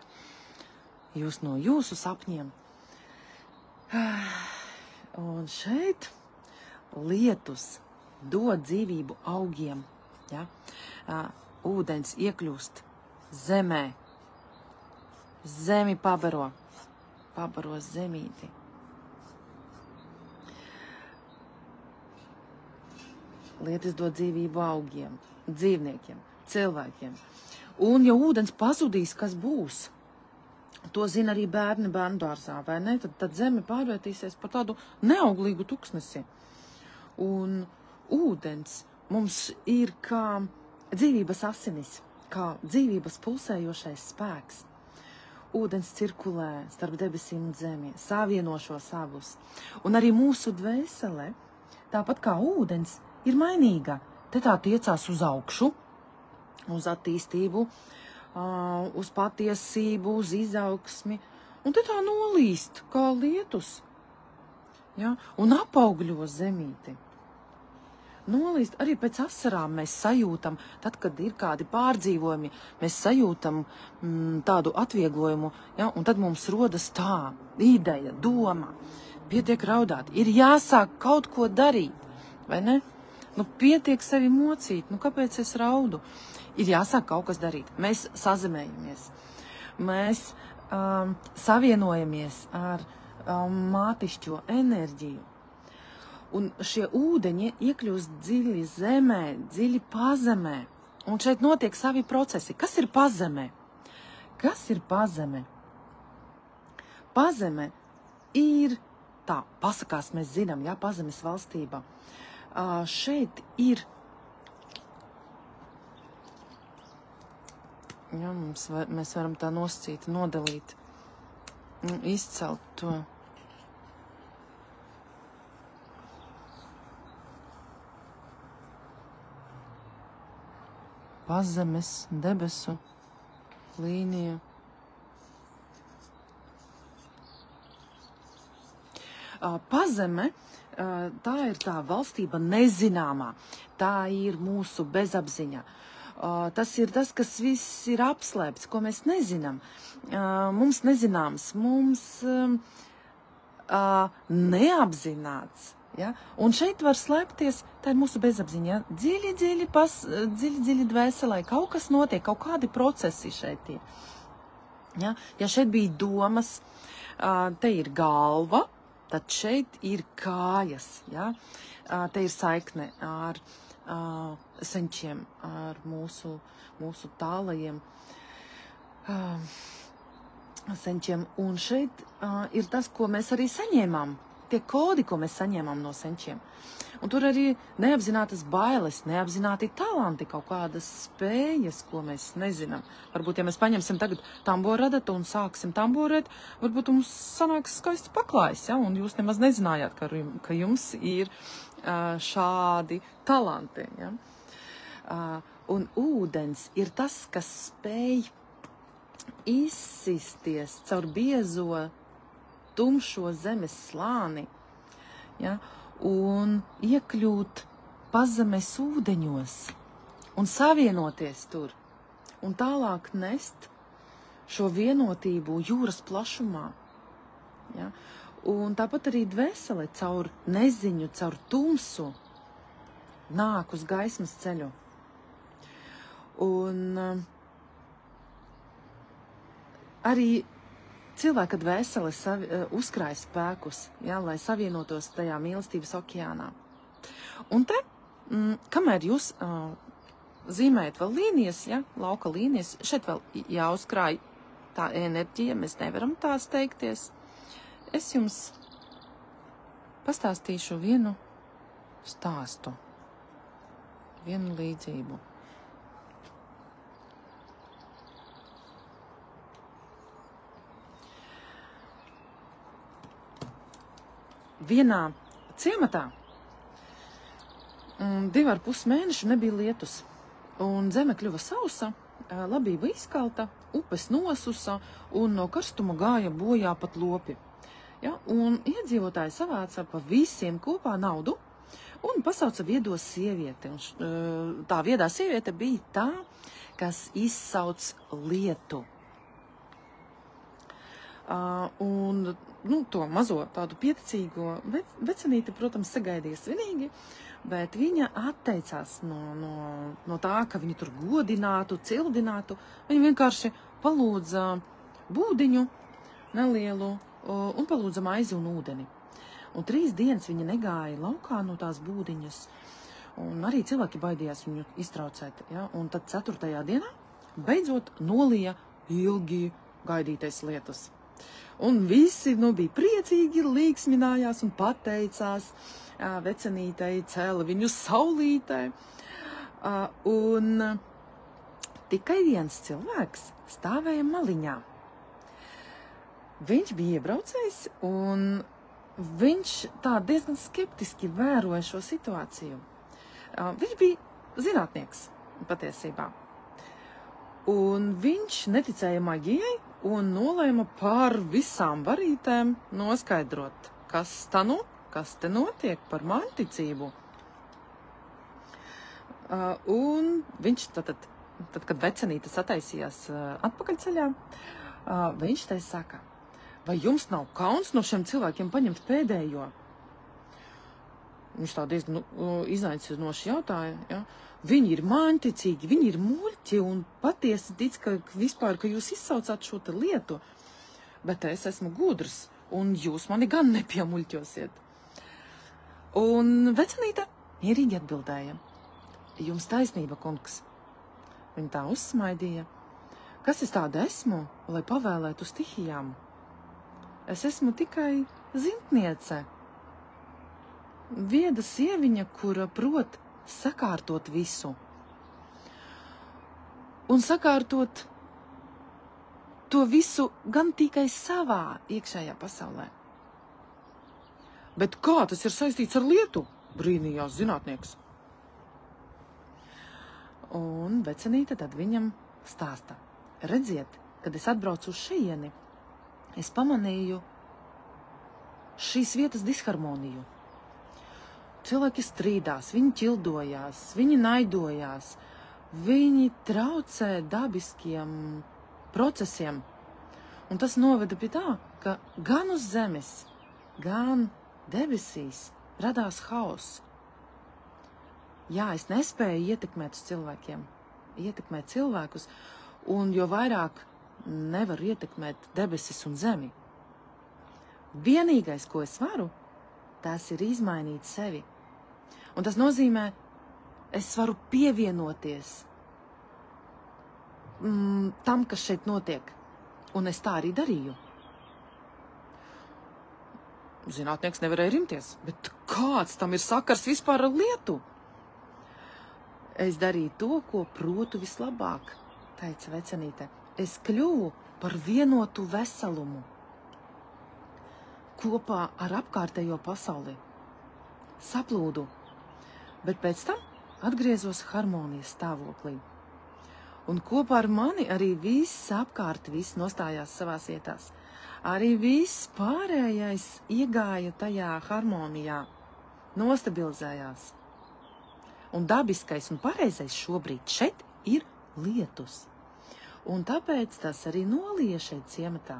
jūs no jūsu sapņiem. Un šeit lietus dod dzīvību augiem, ja. Ūdens iekļūst zemē, zemi pabaro zemīti. Lietus dod dzīvību augiem, dzīvniekiem, cilvēkiem. Un ja ūdens pazudīs, kas būs, to zina arī bērni bērndārzā, vai ne? Tad zeme pārvērtīsies par tādu neauglīgu tuksnesi. Un ūdens mums ir kā dzīvības asinis, kā dzīvības pulsējošais spēks. Ūdens cirkulē starp debesīm un zemi, savieno šos abus. Un arī mūsu dvēsele, tāpat kā ūdens, ir mainīga. Te tā tiecās uz augšu, uz attīstību, uz patiesību, uz izaugsmi. Un te tā nolīst kā lietus, ja? Un apaugļo zemīti. Nolīst arī pēc asarām mēs sajūtam, tad, kad ir kādi pārdzīvojumi, mēs sajūtam tādu atvieglojumu, ja? Un tad mums rodas tā ideja, doma, pietiek raudāt, ir jāsāk kaut ko darīt, vai ne? Nu, pietiek sevi mocīt, nu, kāpēc es raudu? Ir jāsāk kaut kas darīt. Mēs sazemējamies, mēs savienojamies ar mātišķo enerģiju. Un šie ūdeņi iekļūst dziļi zemē, dziļi pazemē. Un šeit notiek savi procesi. Kas ir pazemē? Kas ir pazeme? Pazeme ir tā, pasakās mēs zinām, jā, pazemes valstība. Šeit ir, jā, mēs varam tā noscīt, nodalīt, izcelt to. Pazemes, debesu, līnija. Pazeme, tā ir tā valstība nezināmā, tā ir mūsu bezapziņa. Tas ir tas, kas viss ir apslēpts, ko mēs nezinām. Mums nezināms, mums neapzināts. Ja? Un šeit var slēpties, tā ir mūsu bezapziņa. Ja? Dziļi dvēselē, kaut kas notiek, kaut kādi procesi šeit ir. Ja, ja šeit bija domas, te ir galva, tad šeit ir kājas. Ja? Te ir saikne ar senčiem, ar mūsu tālajiem senčiem. Un šeit ir tas, ko mēs arī saņēmām. Tie kodi, ko mēs saņēmām no senčiem. Un tur arī neapzinātas bailes, neapzināti talanti, kaut kādas spējas, ko mēs nezinām. Varbūt, ja mēs paņemsim tagad tamboradatu un sāksim tamborēt, varbūt mums sanāks skaists paklājs, ja? Un jūs nemaz nezinājāt, ka jums ir šādi talanti. Ja? Un ūdens ir tas, kas spēj izsisties caur biezo, tumšo zemes slāni, ja, un iekļūt pazemes ūdeņos un savienoties tur un tālāk nest šo vienotību jūras plašumā. Ja. Un tāpat arī dvēsele caur neziņu, caur tumsu nāk uz gaismas ceļu. Un arī cilvēka dvēsele uzkrāja spēkus, ja, lai savienotos tajā mīlestības okeānā. Un te, kamēr jūs zīmējat vēl līnijas, ja, lauka līnijas, šeit vēl jāuzkrāj tā enerģija, mēs nevaram tā steigties. Es jums pastāstīšu vienu stāstu, vienu līdzību. Vienā ciematā 2,5 mēnešu nebija lietus, un zeme kļuva sausa, labība izkalta, upes nosusa un no karstuma gāja bojā pat lopi. Ja, un iedzīvotāji savāca pa visiem kopā naudu un pasauca viedo sievieti. Un tā viedā sieviete bija tā, kas izsauc lietu. To mazo tādu pieticīgo vecenīti, protams, sagaidīja svinīgi, bet viņa atteicās no tā, ka viņu tur godinātu, cildinātu. Viņa vienkārši palūdza būdiņu nelielu un palūdza maizi un ūdeni. Un 3 dienas viņa negāja laukā no tās būdiņas, un arī cilvēki baidījās viņu iztraucēt. Ja? Un tad 4. dienā beidzot nolija ilgi gaidītais lietus. Un visi bija priecīgi, līksminājās un pateicās vecenītei, cēla viņu saulītē. Un tikai viens cilvēks stāvēja maliņā. Viņš bija iebraucējs un viņš tā diezgan skeptiski vēroja šo situāciju. Viņš bija zinātnieks patiesībā. Un viņš neticēja maģijai un nolēma par visām varītēm noskaidrot, kas te notiek par maņticību. Un viņš tad, kad vecenīte sataisījās atpakaļceļā, viņš tai saka, vai jums nav kauns no šiem cilvēkiem paņemt pēdējo? Viņš tā diezgan izaicinoši jautāja, ja? Viņi ir maņticīgi, viņi ir muļķi un patiesi tic, ka jūs izsaucāt šo te lietu, bet es esmu gudrs un jūs mani gan nepiemuļķosiet. Un vecenīte mierīgi atbildēja, jums taisnība, kungs. Viņa tā uzsmaidīja, kas es tāda esmu, lai pavēlētu stihijām? Es esmu tikai zintniece. Vieda sieviņa, kura prot sakārtot visu. Un sakārtot to visu gan tikai savā iekšējā pasaulē. Bet kā tas ir saistīts ar lietu? Brīnījās zinātnieks. Un vecenīte tad viņam stāsta. Redziet, kad es atbraucu uz šejieni, es pamanīju šīs vietas disharmoniju. Cilvēki strīdās, viņi ķildojās, viņi naidojās, viņi traucē dabiskiem procesiem. Un tas noveda pie tā, ka gan uz zemes, gan debesīs radās haoss. Jā, es nespēju ietekmēt uz cilvēkiem, ietekmēt cilvēkus, un jo vairāk nevaru ietekmēt debesis un zemi. Vienīgais, ko es varu, tas ir izmainīt sevi. Un tas nozīmē, es varu pievienoties tam, kas šeit notiek. Un es tā arī darīju. Zinātnieks nevarēja rimties, bet kāds tam ir sakars vispār ar lietu? Es darīju to, ko protu vislabāk, teica vecenīte. Es kļuvu par vienotu veselumu kopā ar apkārtējo pasauli. Saplūdu. Bet pēc tam atgriezos harmonijas stāvoklī. Un kopā ar mani arī viss apkārt, viss nostājās savās vietās. Arī viss pārējais iegāja tajā harmonijā, nostabilizējās. Un dabiskais un pareizais šobrīd šeit ir lietus. Un tāpēc tas arī nolija šeit ciematā.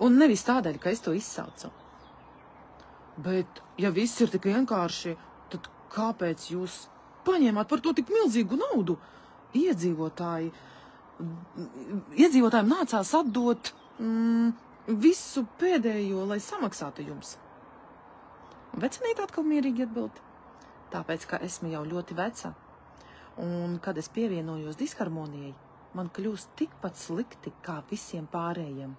Un nevis tādēļ, ka es to izsaucu. Bet, ja viss ir tik vienkārši, tad kāpēc jūs paņēmāt par to tik milzīgu naudu? Iedzīvotājiem nācās atdot visu pēdējo, lai samaksātu jums. Vecenīte atkal mierīgi atbild, tāpēc, ka esmu jau ļoti veca. Un, kad es pievienojos disharmonijai, man kļūst tikpat slikti kā visiem pārējiem.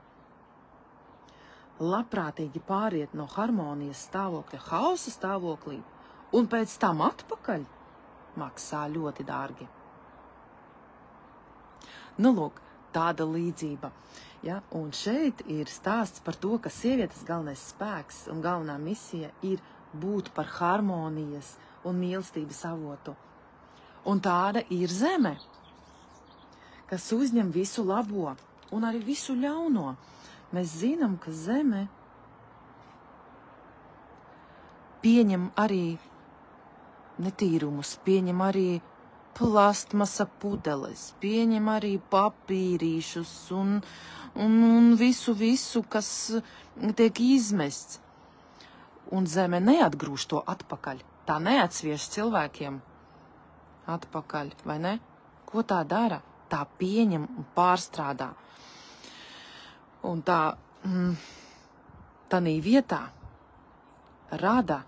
Labprātīgi pāriet no harmonijas stāvokļa hausa stāvoklī un pēc tam atpakaļ maksā ļoti dārgi. Nu, lūk, tāda līdzība. Ja? Un šeit ir stāsts par to, ka sievietes galvenais spēks un galvenā misija ir būt par harmonijas un mīlestības avotu. Un tāda ir zeme. kas uzņem visu labo un arī visu ļauno. Mēs zinām, ka zeme pieņem arī netīrumus, pieņem arī plastmasa pudeles, pieņem arī papīrīšus un visu, kas tiek izmests. Un zeme neatgrūž to atpakaļ. Tā neatsviež cilvēkiem atpakaļ, vai ne? Ko tā dara? Tā pieņem un pārstrādā. Un tādā vietā rada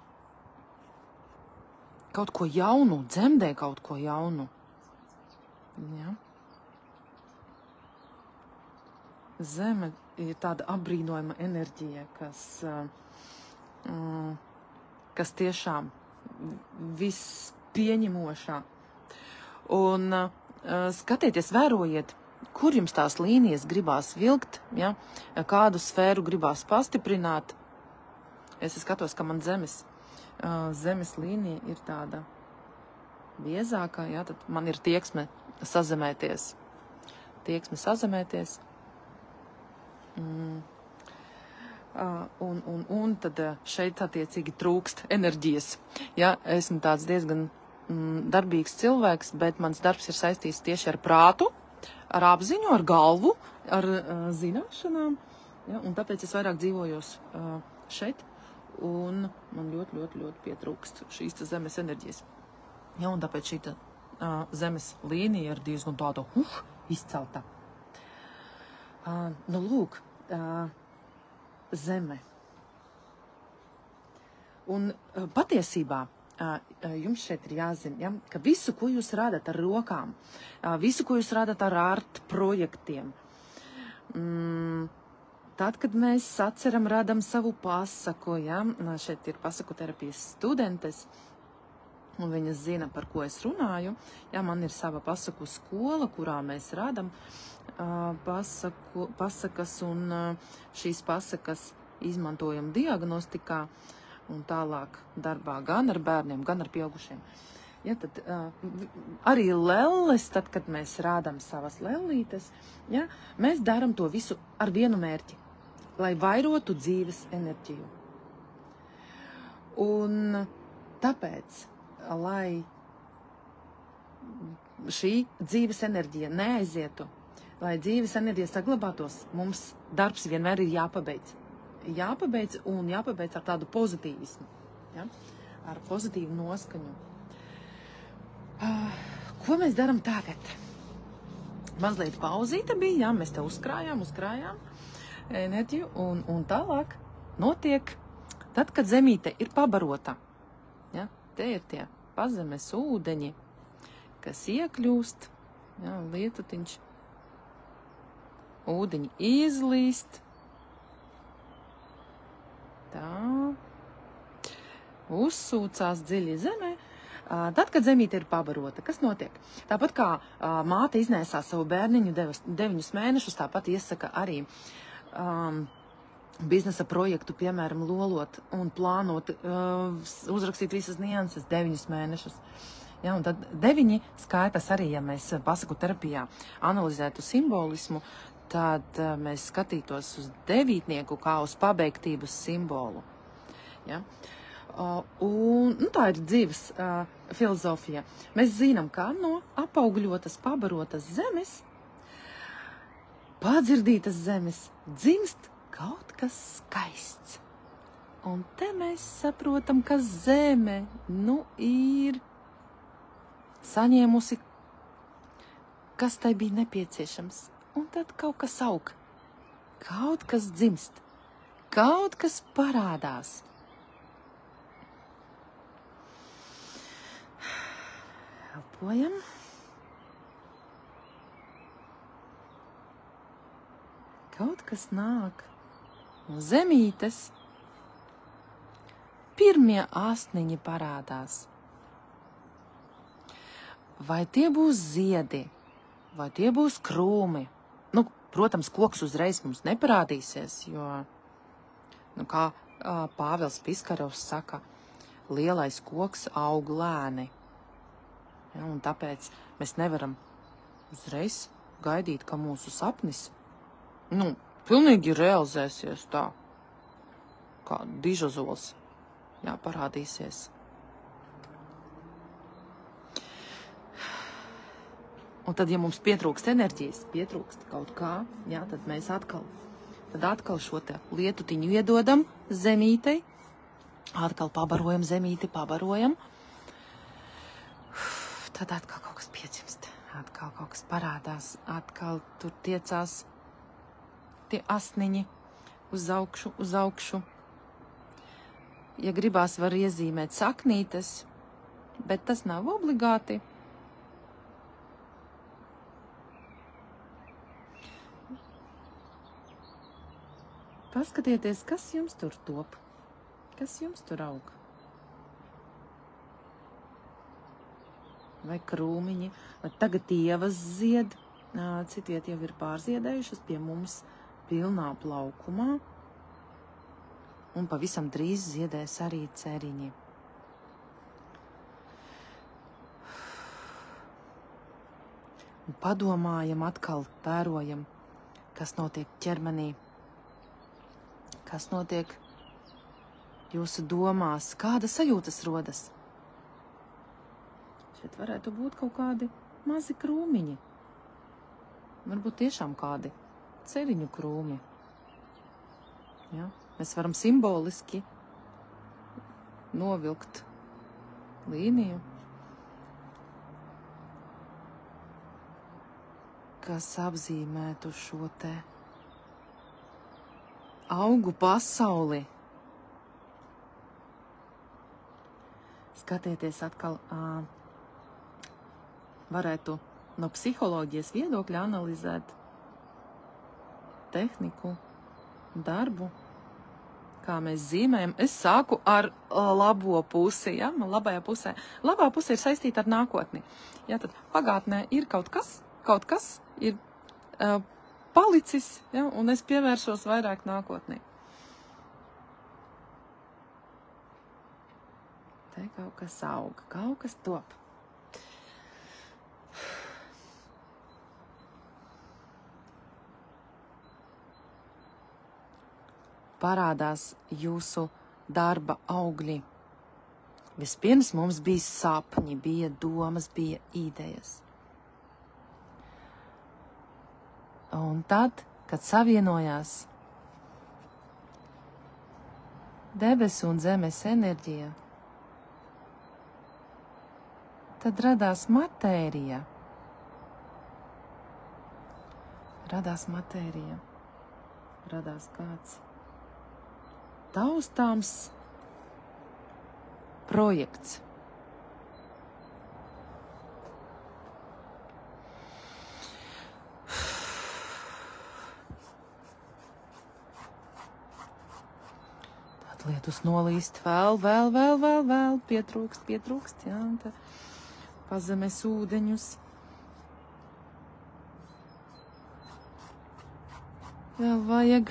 kaut ko jaunu, dzemdē kaut ko jaunu. Ja? Zeme ir tāda apbrīnojama enerģija, kas tiešām viss pieņemošā. Un skatieties, vērojiet, kur jums tās līnijas gribās vilkt, ja? Kādu sfēru gribās pastiprināt. Es skatos, ka man zemes līnija ir tāda biezākā, ja? Tad man ir tieksme sazemēties. Un tad šeit attiecīgi trūkst enerģijas. Ja? Esmu tāds diezgan darbīgs cilvēks, bet mans darbs ir saistīts tieši ar prātu, ar apziņu, ar galvu, ar zināšanām. Ja? Un tāpēc es vairāk dzīvojos šeit, un man ļoti pietrūkst šīs zemes enerģijas. Ja? Un tāpēc šī zemes līnija ir diezgan tāda izcelta. Nu, lūk, zeme. Un patiesībā jums šeit ir jāzina, ja, ka visu, ko jūs radat ar rokām, visu, ko jūs radat ar art projektiem, tad, kad mēs saceram, radam savu pasaku, ja, šeit ir pasaku terapijas studentes, un viņas zina, par ko es runāju, ja, man ir sava pasaku skola, kurā mēs radam pasakas, un šīs pasakas izmantojam diagnostikā, un tālāk darbā gan ar bērniem, gan ar pieaugušiem. Ja, tad arī lelles, tad, kad mēs rādam savas lellītes, ja, mēs daram to visu ar vienu mērķi, lai vairotu dzīves enerģiju. Un tāpēc, lai šī dzīves enerģija neaizietu, lai dzīves enerģija saglabātos, mums darbs vienmēr ir jāpabeidz. Un jāpabeidz ar tādu pozitīvismu, ja? Ar pozitīvu noskaņu. Ko mēs daram tagad? Mazliet pauzīte bija, ja? Mēs te uzkrājām enerģiju, un tālāk notiek tad, kad zemīte ir pabarota. Ja? Te ir tie pazemes ūdeņi, kas iekļūst, ja? Lietutiņš, ūdeņi izlīst, tā, uzsūcās dziļi zemē. Tad, kad zemīte ir pabarota, kas notiek? Tāpat kā māte iznēsā savu bērniņu 9 mēnešus, tāpat iesaka arī biznesa projektu, piemēram, lolot un plānot, uzrakstīt visas nianses 9 mēnešus. Ja, un tad 9 skaitas arī, ja mēs pasaku terapijā analizētu simbolismu, tad mēs skatītos uz 9 kā uz pabeigtības simbolu. Ja? Un tā ir dzīves filozofija. Mēs zinām, kā no apaugļotas, pabarotas zemes, padzirdītas zemes, dzimst kaut kas skaists. Un te mēs saprotam, ka zeme ir saņēmusi, kas tai bija nepieciešams. Un tad kaut kas aug, kaut kas dzimst, kaut kas parādās. Elpojam. Kaut kas nāk no zemītes. Pirmie asniņi parādās. Vai tie būs ziedi, vai tie būs krūmi? Nu, protams, koks uzreiz mums neparādīsies, jo, kā Pāvils Piskarovs saka, lielais koks aug lēni. Ja, un tāpēc mēs nevaram uzreiz gaidīt, ka mūsu sapnis, pilnīgi realizēsies tā, kā dižazols, parādīsies. Un tad, ja mums pietrūkst enerģijas, pietrūkst kaut kā, tad mēs atkal šo te lietutiņu iedodam zemītei, atkal pabarojam zemīti, tad atkal kaut kas piedzimst, atkal kaut kas parādās, atkal tur tiecās tie asniņi uz augšu. Ja gribās, var iezīmēt saknītes, bet tas nav obligāti. Paskatieties, kas jums tur top, kas jums tur aug. Vai krūmiņi, vai tagad ievas zied, citiet jau ir pārziedējušas pie mums pilnā plaukumā, un pavisam drīz ziedēs arī ceriņi. Un padomājam atkal, vērojam, kas notiek ķermenī. Kas notiek jūsu domās? Kāda sajūtas rodas? Šeit varētu būt kaut kādi mazi krūmiņi. Varbūt tiešām kādi ceriņu krūmi. Mēs varam simboliski novilkt līniju, kas apzīmētu šo te augu pasauli. Skatieties atkal, varētu no psiholoģijas viedokļa analizēt tehniku, darbu, kā mēs zīmējam. Es sāku ar labo pusi, labajā pusē. Labā puse ir saistīta ar nākotni. Tad pagātnē ir kaut kas ir palicis, un es pievēršos vairāk nākotnē. Te kaut kas auga, kaut kas top. Parādās jūsu darba augļi. Vispirms mums bija sapņi, bija domas, bija idejas. Un tad, kad savienojās debesu un zemes enerģija, tad radās matērija. Radās kāds taustāms projekts. Lietus nolīst vēl, pietrūkst, pazemes ūdeņus. Vēl vajag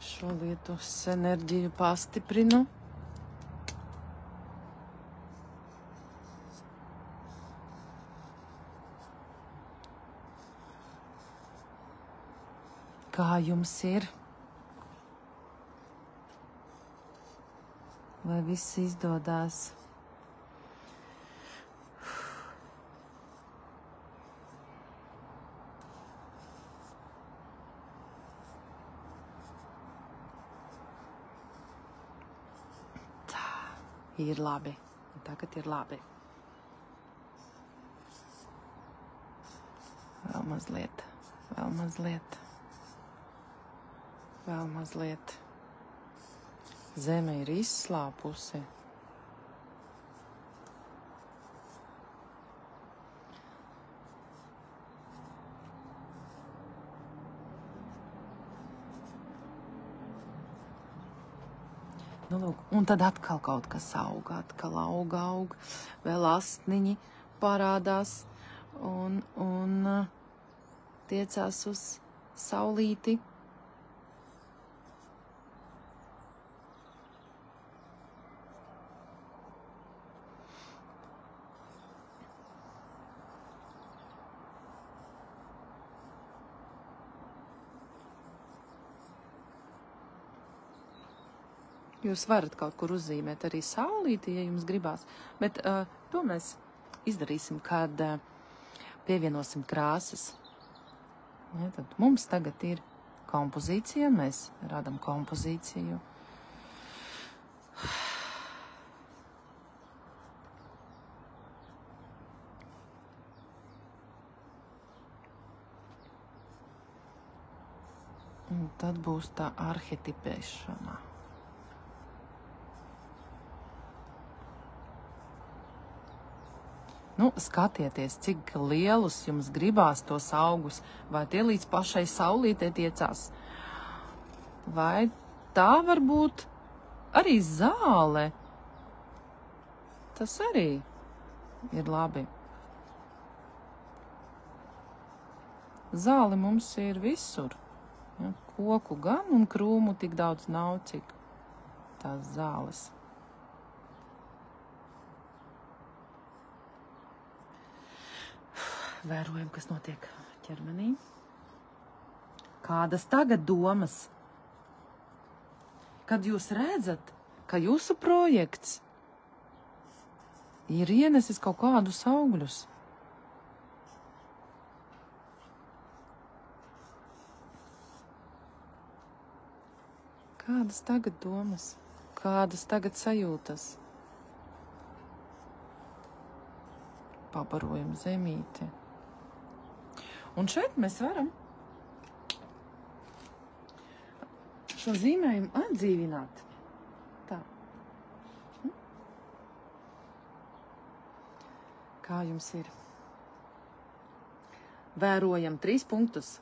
šo lietus enerģiju pastiprinu. Kā jums ir? Vai viss izdodās? Tā, ir labi. Tagad ir labi. Vēl mazliet. Zeme ir izslāpusi. Lūk, un tad atkal kaut kas aug, vēl asniņi parādās un tiecās uz saulīti. jūs varat kaut kur uzzīmēt arī saulīti, ja jums gribās, bet to mēs izdarīsim, kad pievienosim krāsas. Ja, tad mums tagad ir kompozīcija, mēs radam kompozīciju. Un tad būs tā arhetipēšana. Nu, skatieties, cik lielus jums gribās tos augus, vai tie līdz pašai saulītē tiecās. Vai tā var būt arī zāle? Tas arī ir labi. Zāle mums ir visur. Ja, koku gan un krūmu tik daudz nav, cik tās zāles. Vērojam, kas notiek ķermenī. Kādas tagad domas? Kad jūs redzat, ka jūsu projekts ir ienesis kaut kādus augļus. Kādas tagad domas? Kādas tagad sajūtas? Pabarojam zemīti. Un šeit mēs varam šo zīmējumu atdzīvināt. Tā. Kā jums ir? Vērojam 3 punktus.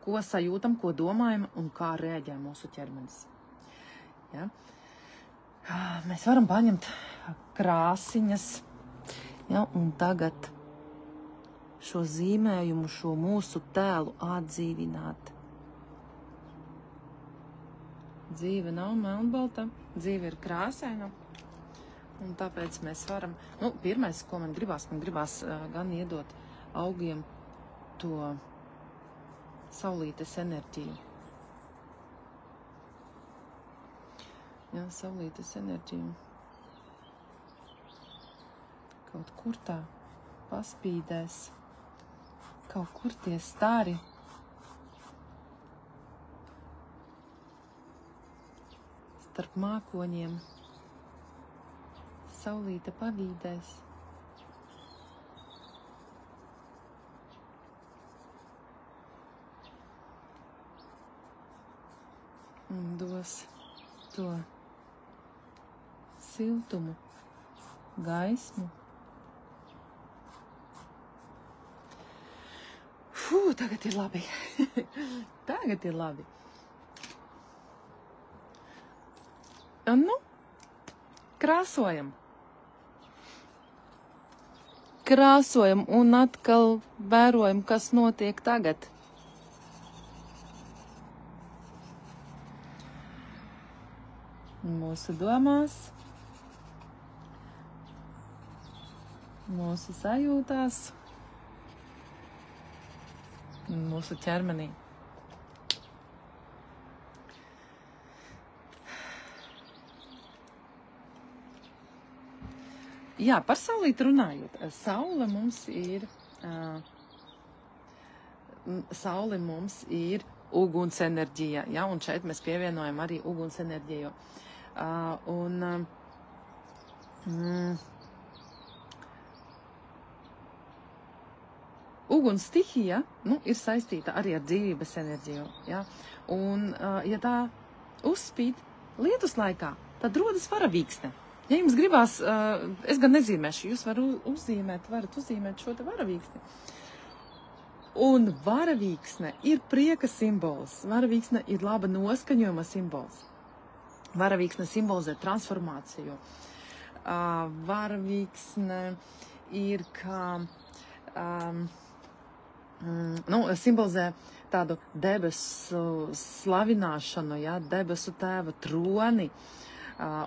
Ko sajūtam, ko domājam un kā rēģē mūsu ķermenis. Ja? Mēs varam paņemt krāsiņas, ja? Un tagad šo zīmējumu, šo mūsu tēlu atdzīvināt. Dzīve nav melnbalta, dzīve ir krāsaina. Un tāpēc mēs varam, pirmais, ko man gribās gan iedot augiem to saulītes enerģiju. Jā, saulītes enerģiju. Kaut kur tā paspīdēs. Kaut kur tie stari. Starp mākoņiem. Saulīte pavīdēs. Un dos to siltumu, gaismu. Tagad ir labi. Tagad ir labi. Krāsojam. Krāsojam un atkal vērojam, kas notiek tagad. Mūsu domās, mūsu sajūtās, mūsu ķermenī. Jā, par saulīti runājot. Saule mums ir uguns enerģija, ja? Un šeit mēs pievienojam arī uguns enerģiju. Uguns stihija ir saistīta arī ar dzīvības enerģiju. Ja? Un, ja tā uzspīd lietus laikā, tad rodas varavīksne. Ja jums gribās, es gan nezīmēšu, jūs varat uzzīmēt šo te varavīksni. Un varavīksne ir prieka simbols. Varavīksne ir laba noskaņojuma simbols. Varavīksne simbolizē transformāciju. Varavīksne ir kā, simbolizē tādu debesu slavināšanu, ja, debesu tēva troni,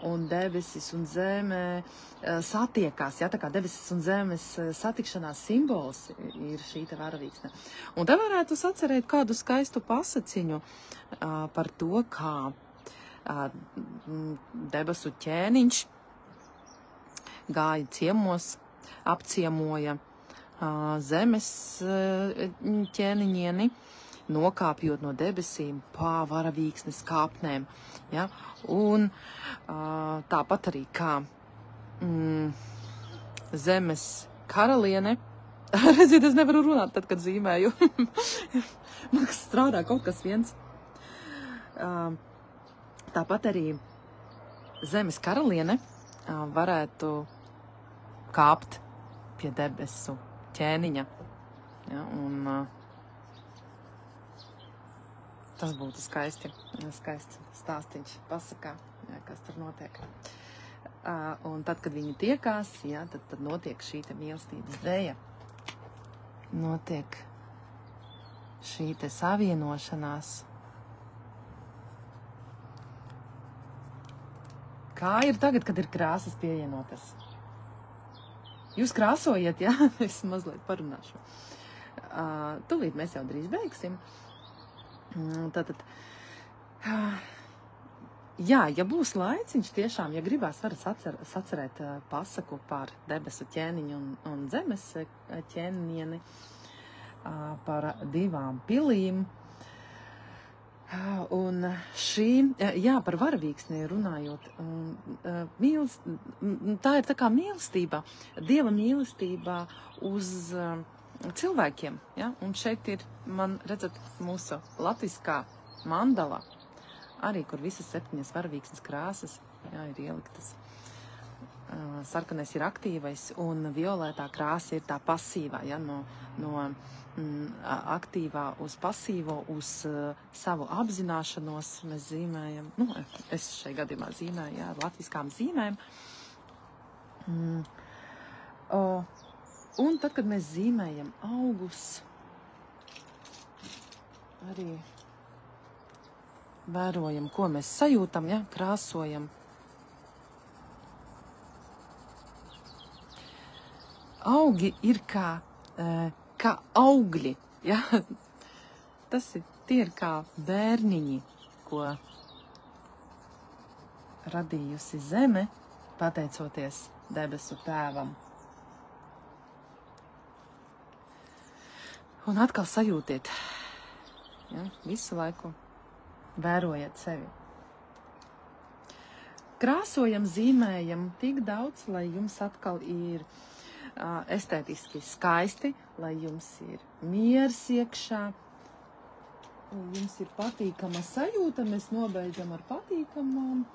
un debesis un zeme satiekās, ja, tā kā debesis un zemes satikšanās simbols ir šī te varavīksne. Un te varētu sacerēt kādu skaistu pasaciņu par to, kā debesu ķēniņš gāja ciemos, apciemoja zemes ķēniņieni, nokāpjot no debesīm pa varavīksnes kāpnēm. Ja? Un tāpat arī kā zemes karaliene. Redziet, es nevaru runāt tad, kad zīmēju. Man strādā kaut kas viens. Tāpat arī zemes karaliene varētu kāpt pie debesu ķēniņa. Ja, un tas būtu skaisti. Skaists stāstiņš pasakā, ja, kas tur notiek. Un tad, kad viņi tiekās, ja, tad notiek šī te mīlestības dēja. Notiek šī te savienošanās. Kā ir tagad, kad ir krāsas pievienotas? Jūs krāsojat, ja? Es mazliet parunāšu. Tūlīt mēs jau drīz beigsim. Tātad, jā, ja būs laiciņš tiešām, ja gribās, varat sacerēt pasaku par debesu ķēniņu un zemes ķēniņieni, par divām pilīm. Un šī, jā, par varavīksni runājot, tā ir tā kā mīlestība, Dieva mīlestība uz cilvēkiem, ja? Un šeit ir, man redzat, mūsu latviskā mandala, arī, kur visas 7 varavīksnes krāsas, jā, ir ieliktas. Sarkanais ir aktīvais, un violetā krāsa ir tā pasīvā, ja? No aktīvā uz pasīvo, uz savu apzināšanos mēs zīmējam, es šai gadījumā zīmēju, jā, ar latviskām zīmēm. Un tad, kad mēs zīmējam augus, arī vērojam, ko mēs sajūtam, ja, krāsojam. Augi ir kā augļi, ja? Tie ir kā bērniņi, ko radījusi zeme, pateicoties debesu tēvam. Un atkal sajūtiet, ja? Visu laiku vērojiet sevi. Krāsojam, zīmējam tik daudz, lai jums atkal ir estētiski skaisti, lai jums ir miers iekšā, lai jums ir patīkama sajūta. Mēs nobeidzam ar patīkamām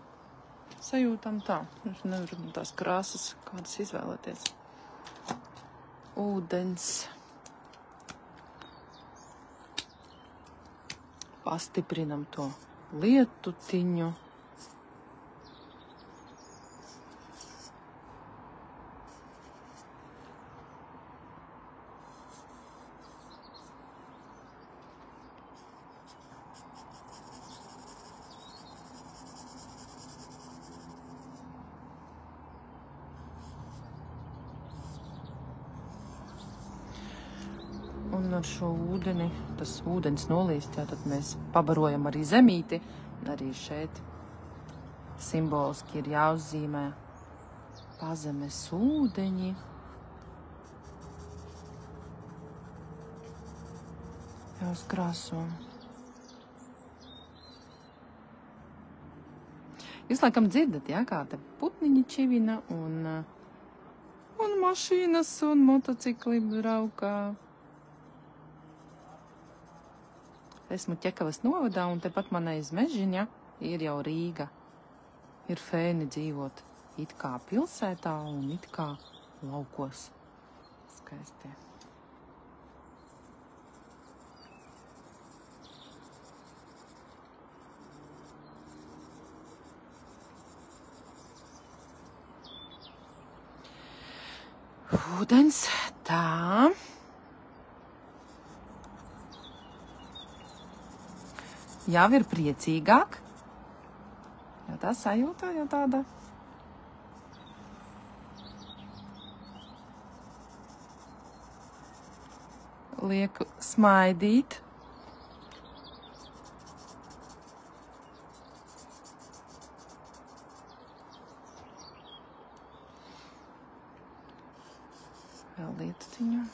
sajūtām tā. Es nevaru tās krāsas kādas izvēlēties. Ūdens. Pastiprinam to lietutiņu. Un ar šo ūdeni, tas ūdens nolīst, jā, tad mēs pabarojam arī zemīti. Arī šeit simboliski ir jāuzzīmē pazemes ūdeņi. Jāuzkrāso. Jūs laikam dzirdat, jā, kā te putniņi čivina un mašīnas un motocikli braukā. Esmu Ķekavas novadā, un tepat man aiz Mežiņa ir jau Rīga. Ir fēni dzīvot it kā pilsētā un it kā laukos. Skaistie. Ūdens tā. Jau ir priecīgāk, jo tā sajūta jau tāda. Lieku smaidīt. vēl lietutiņu.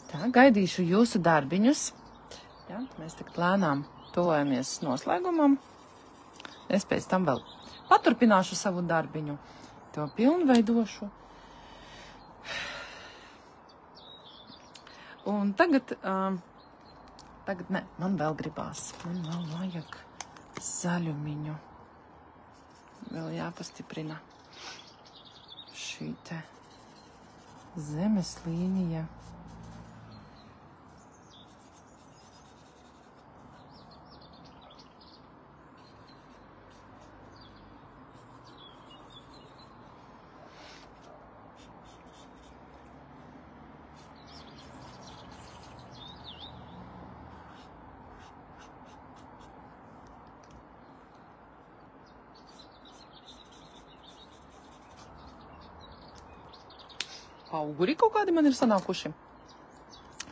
Tā, gaidīšu jūsu darbiņus. Ja, mēs tagad lēnām tuvojamies noslēgumam. Es pēc tam vēl paturpināšu savu darbiņu. To pilnveidošu. Un tagad ne, man vēl gribās. Man vēl vajag zaļumiņu. Vēl jāpastiprina šī te zemes līnija. Auguri kaut kādi man ir sanākuši.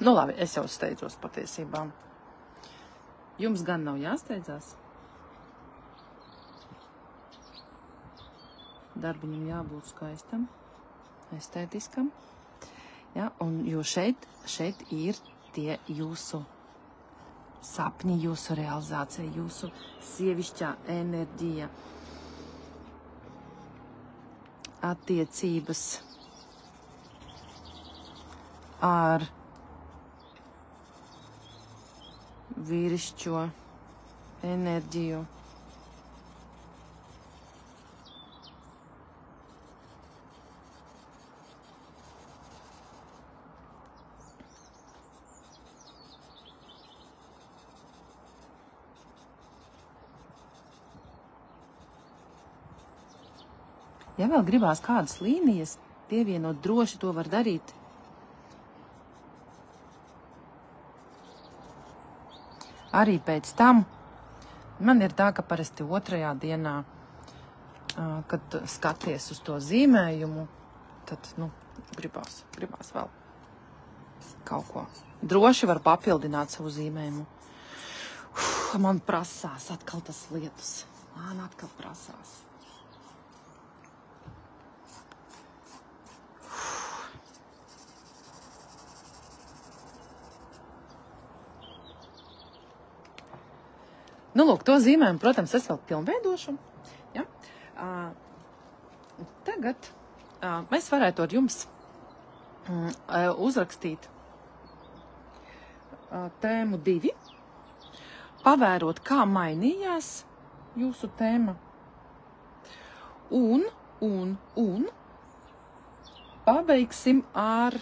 Nu labi, es jau steidzos patiesībā. Jums gan nav jāsteidzās. Darbiņam jābūt skaistam, estētiskam. Ja, un jo šeit ir tie jūsu sapņi, jūsu realizācija, jūsu sievišķā enerģija, attiecības ar vīrišķo enerģiju. Ja vēl gribās kādas līnijas pievienot, droši to var darīt. Arī pēc tam man ir tā, ka parasti otrajā dienā, kad skaties uz to zīmējumu, tad, gribās vēl kaut ko. Droši var papildināt savu zīmējumu. Man prasās atkal tas lietus. Man atkal prasās. Nu, lūk, to zīmējumu, protams, es vēl pilnveidošu. Ja? Tagad mēs varētu ar jums uzrakstīt tēmu 2, pavērot, kā mainījās jūsu tēma, un pabeigsim ar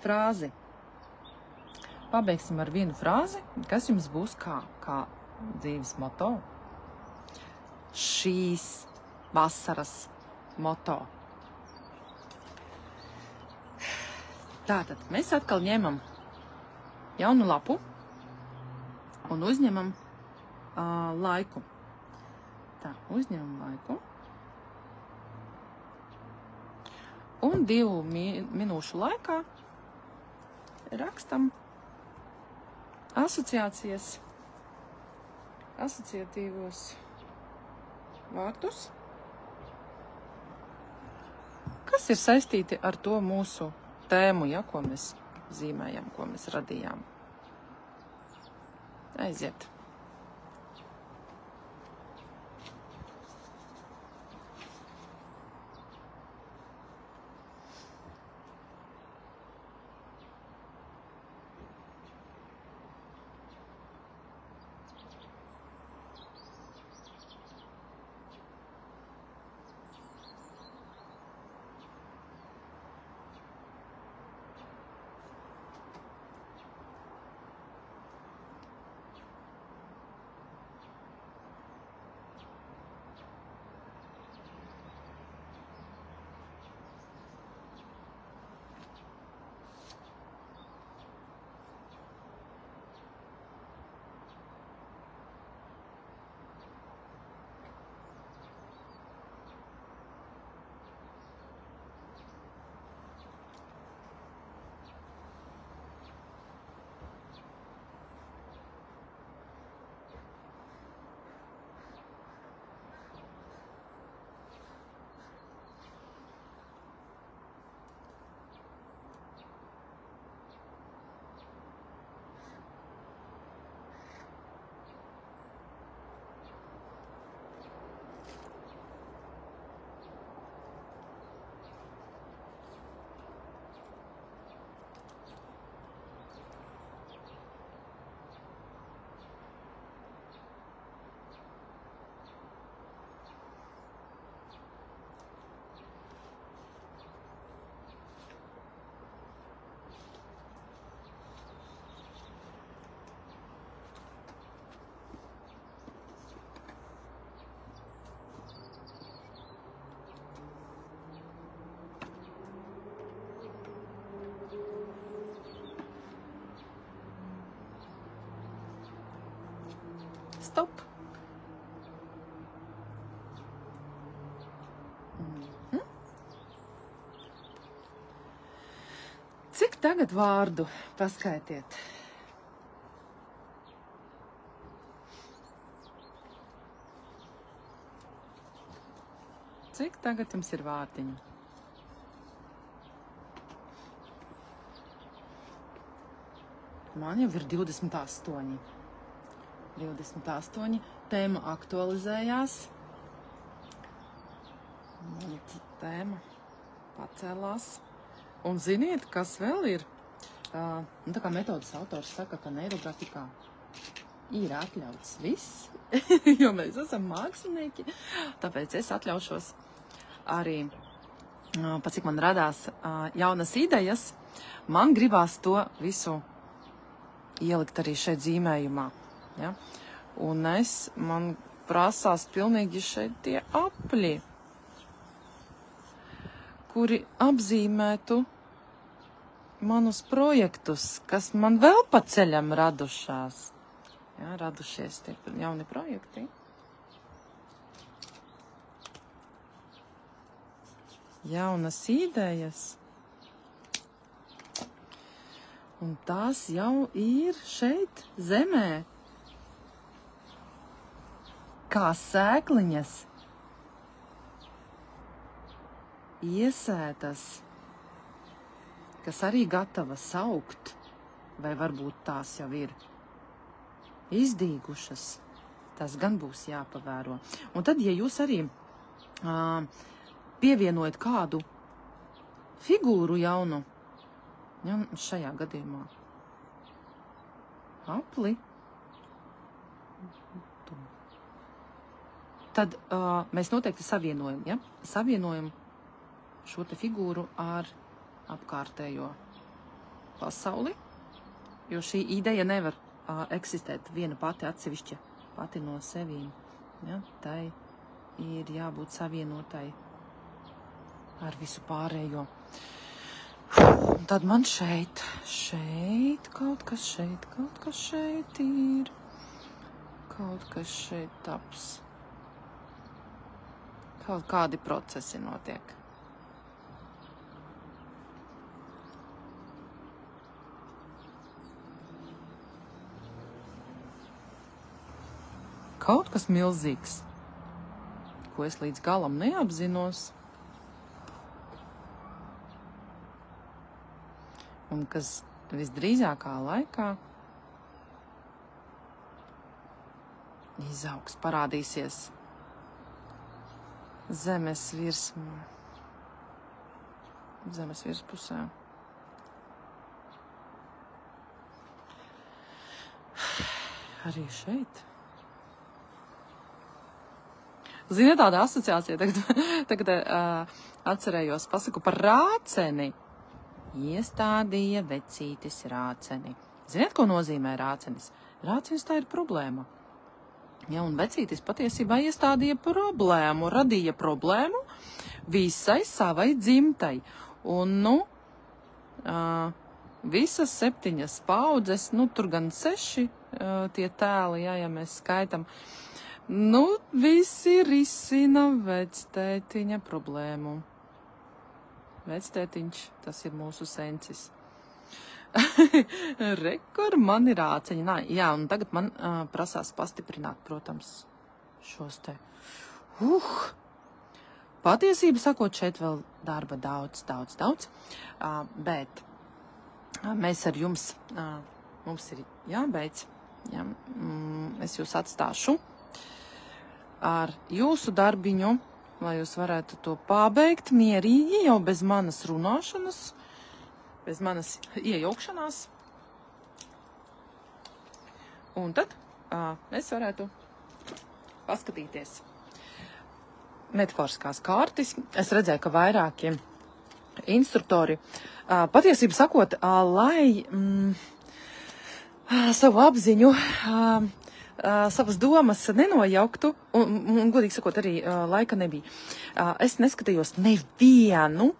frāzi. Pabeigsim ar vienu frāzi, kas jums būs kā dzīves moto. Šīs vasaras moto. Tātad mēs atkal ņemam jaunu lapu un uzņemam laiku. Tā, uzņemam laiku. Un 2 minūšu laikā rakstam asociatīvos vārdus, kas ir saistīti ar to mūsu tēmu, ja, ko mēs zīmējam, ko mēs radījām. Aiziet. Stop. Cik tagad vārdu paskaitiet? Cik tagad jums ir vārdiņi? Man jau ir 28. 28. Tēma aktualizējās. Tēma pacēlās. Un ziniet, kas vēl ir? Tā kā metodas autors saka, ka neirografikā ir atļauts viss, jo mēs esam mākslinieki. Tāpēc es atļaušos arī, pat cik man radās jaunas idejas, man gribās to visu ielikt arī šeit zīmējumā. Ja? Un man prasās pilnīgi šeit tie apļi, kuri apzīmētu manus projektus, kas man vēl pa ceļam radušās. Ja, radušies tie jauni projekti. Jaunas idejas. Un tās jau ir šeit zemē. Kā sēkliņas iesētas, kas arī gatavas augt, vai varbūt tās jau ir izdīgušas, tas gan būs jāpavēro. Un tad, ja jūs arī pievienojat kādu figūru jaunu, ja, šajā gadījumā apli, tad mēs noteikti savienojam, ja? Savienojam šo te figūru ar apkārtējo pasauli, jo šī ideja nevar eksistēt viena pati atsevišķa pati no sevīm. Ja? Tai ir jābūt savienotai ar visu pārējo. Un tad man šeit kaut kas šeit ir, kaut kas šeit taps. Kaut kādi procesi notiek. Kaut kas milzīgs, ko es līdz galam neapzinos, un kas visdrīzākā laikā izaugs, parādīsies zemes virsmā, zemes virspusē. Arī šeit. Ziniet, tāda asociācija, tagad atcerējos, pasaku par rāceni. Iestādīja vecītis rāceni. Ziniet, ko nozīmē rācenis? Rācenis tā ir problēma. Ja, un vecītis patiesībā iestādīja problēmu, radīja problēmu visai savai dzimtai. Un, visas 7 paudzes, tur gan 6 tie tēli, ja mēs skaitam, visi risina vectētiņa problēmu. Vectētiņš, tas ir mūsu sencis. Rekur man ir rāceņi. Jā, un tagad man prasās pastiprināt, protams, šos te. Patiesību sakot, šeit vēl darba daudz. Bet mēs ar jums, mums ir jābeidz. Ja, es jūs atstāšu ar jūsu darbiņu, lai jūs varētu to pabeigt mierīgi, jau bez manas runāšanas, bez manas iejaukšanās. Un tad es varētu paskatīties metaforiskās kārtis. Es redzēju, ka vairāki instruktori, patiesību sakot, lai savu apziņu, savas domas nenojauktu, un godīgi sakot, arī laika nebija. Es neskatījos nevienu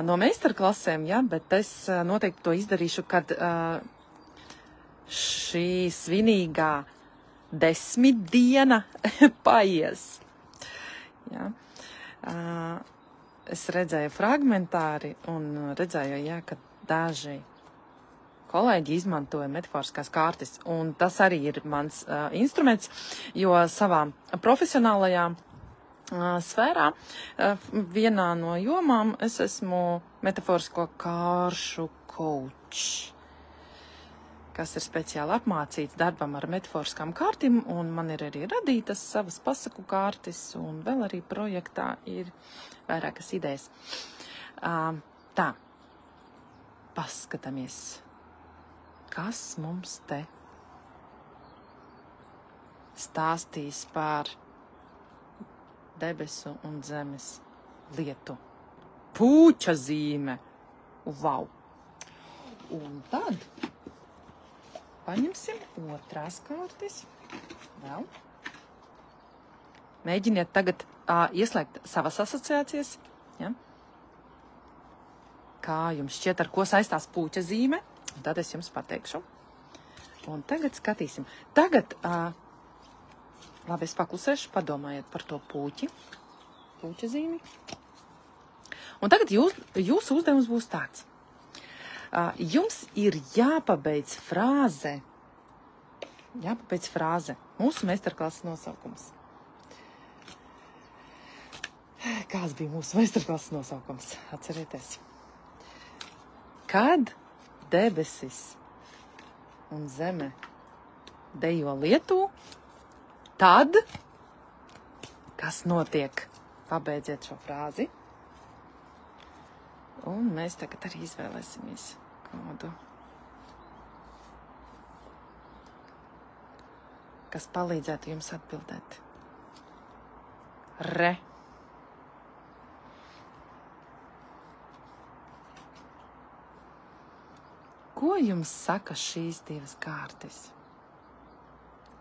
no meistarklasēm, ja, bet es noteikti to izdarīšu, kad šī svinīgā 10 diena paies. Ja. Es redzēju fragmentāri un redzēju, ja, ka daži kolēģi izmantoja metaforiskās kārtas, un tas arī ir mans instruments, jo savā profesionālajā sfērā, vienā no jomām es esmu metaforisko kāršu coach, kas ir speciāli apmācīts darbam ar metaforiskām kārtīm, un man ir arī radītas savas pasaku kārtas, un vēl arī projektā ir vairākas idejas. Tā, paskatāmies. Kas mums te stāstīs par debesu un zemes lietu? Pūča zīme. Vau! Un tad paņemsim otrās kārtas. Vēl. Mēģiniet tagad ieslēgt savas asociācijas. Ja? Kā jums šķiet, ar ko saistās pūča zīme? Un tad es jums pateikšu. Un tagad skatīsim. Tagad, labi, es paklusēšu, padomājiet par to pūča zīmi. Un tagad jūsu uzdevums būs tāds. Jums ir jāpabeidz frāze. Mūsu meistarklases nosaukums. Kāds bija mūsu meistarklases nosaukums? Atcerieties. Kad debesis un zeme dejo lietu, tad, kas notiek? Pabeidziet šo frāzi. Un mēs tagad arī izvēlēsimies kādu, kas palīdzētu jums atbildēt. Re. Ko jums saka šīs divas kārtas?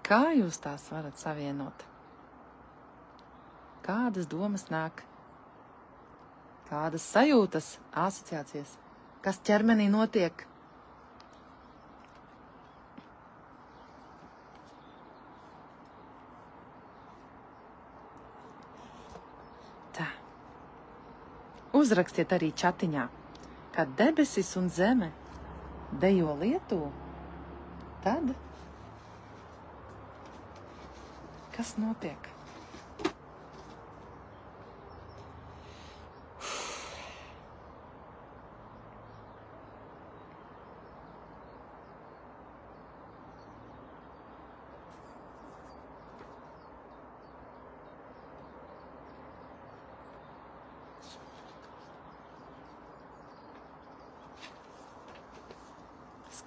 Kā jūs tās varat savienot? Kādas domas nāk? Kādas sajūtas, asociācijas? Kas ķermenī notiek? Tā. Uzrakstiet arī čatiņā, kad debesis un zeme dejo lietu, tad kas notiek?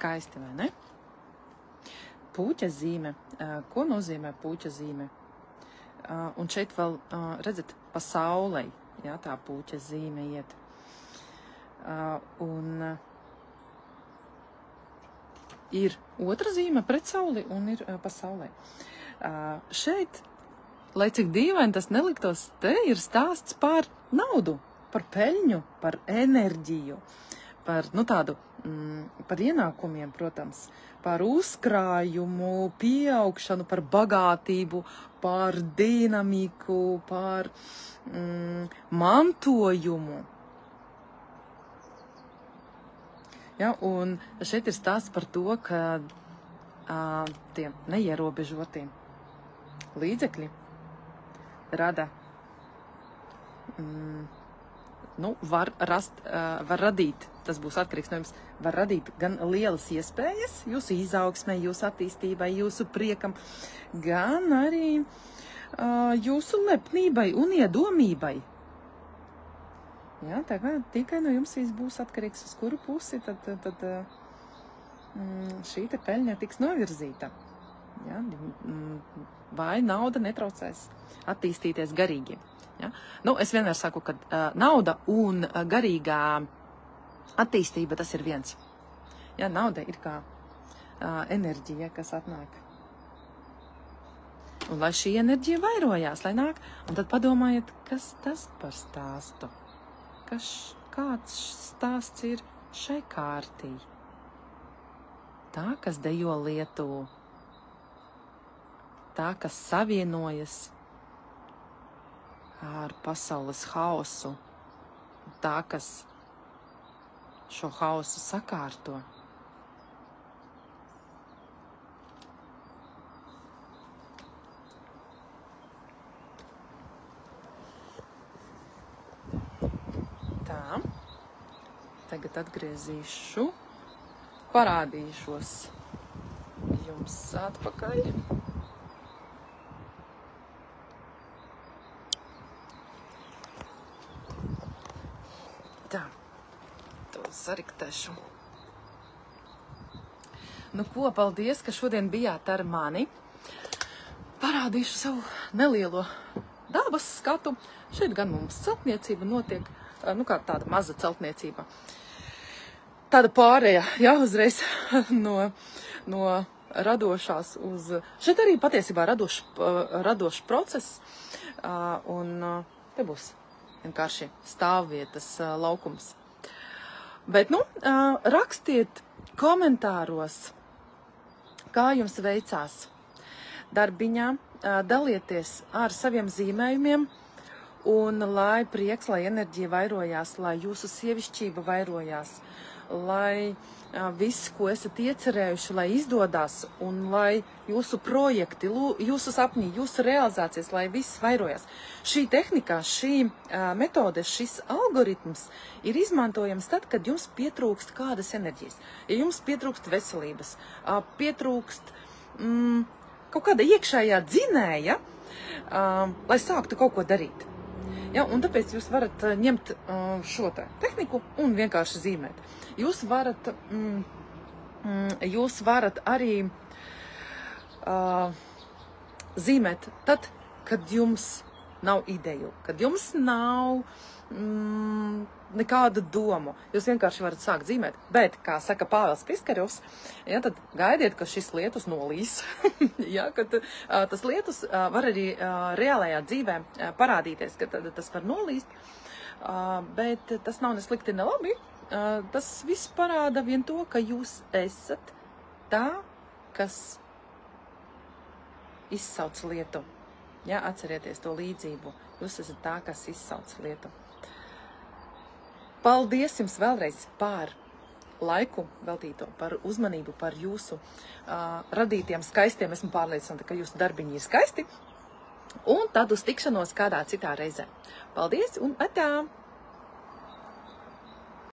skaisti, vai ne? Puķa zīme. Ko nozīmē puķa zīme? Un šeit vēl, redzat, pa saulei, jā, tā puķa zīme iet. Un ir otra zīme pret sauli un ir pa saulei. Šeit, lai cik dīvaini tas neliktos, te ir stāsts par naudu, par peļņu, par enerģiju, par, tādu, par ienākumiem, protams, par uzkrājumu, pieaugšanu, par bagātību, par dinamiku, par mantojumu. Ja, un šeit ir stāsts par to, ka tie neierobežotie līdzekļi rada, var radīt, tas būs atkarīgs no jums, var radīt gan lielas iespējas jūsu izaugsmai, jūsu attīstībai, jūsu priekam, gan arī jūsu lepnībai un iedomībai. Jā, tā kā tikai no jums būs atkarīgs, uz kuru pusi, tad šī te peļņa tiks novirzīta. Ja? Vai nauda netraucēs attīstīties garīgi. Ja? Es vienmēr saku, ka nauda un garīgā attīstība tas ir viens. Ja? Nauda ir kā enerģija, kas atnāk. Un lai šī enerģija vairojās, lai nāk, un tad padomājiet, kas tas par stāstu. Kāds stāsts ir šai kārtī? Tā, kas dejo Lietuvu. Tā, kas savienojas ar pasaules haosu. Tā, kas šo haosu sakārto. Tā. Tagad atgriezīšu, parādīšos jums atpakaļ. Tā, to sariktēšu. Ko, paldies, ka šodien bijāt ar mani. Parādīšu savu nelielo dabas skatu. Šeit gan mums celtniecība notiek, kā tāda maza celtniecība. Tāda pārēja, jā, uzreiz no radošās uz... Šeit arī patiesībā radošs process, un te būs vienkārši stāvvietas laukums. Bet, rakstiet komentāros, kā jums veicās darbiņā, dalieties ar saviem zīmējumiem, un lai prieks, lai enerģija vairojās, lai jūsu sievišķība vairojās, lai viss, ko esat iecerējuši, lai izdodās, un lai jūsu projekti, jūsu sapņi, jūsu realizācijas, lai viss vairojās. Šī tehnika, šī metode, šis algoritms ir izmantojams tad, kad jums pietrūkst kādas enerģijas. Ja jums pietrūkst veselības, pietrūkst kaut kāda iekšējā dzinēja, lai sāktu kaut ko darīt. Ja, un tāpēc jūs varat ņemt šo tehniku un vienkārši zīmēt. Jūs varat arī zīmēt tad, kad jums nav ideju, kad jums nav nekādu domu. Jūs vienkārši varat sākt zīmēt. Bet, kā saka Pāvils Piskarevs, ja, tad gaidiet, ka šis lietus nolīs. Ja, kad tas lietus var arī reālajā dzīvē parādīties, ka tas var nolīst, bet tas nav ne slikti, ne labi. Tas viss parāda vien to, ka jūs esat tā, kas izsauc lietu. Ja, atcerieties to līdzību. Jūs esat tā, kas izsauc lietu. Paldies jums vēlreiz par laiku veltīto, par uzmanību, par jūsu radītiem skaistiem. Esmu pārliecināta, ka jūsu darbiņi ir skaisti. Un tad uz tikšanos kādā citā reizē. Paldies un atā!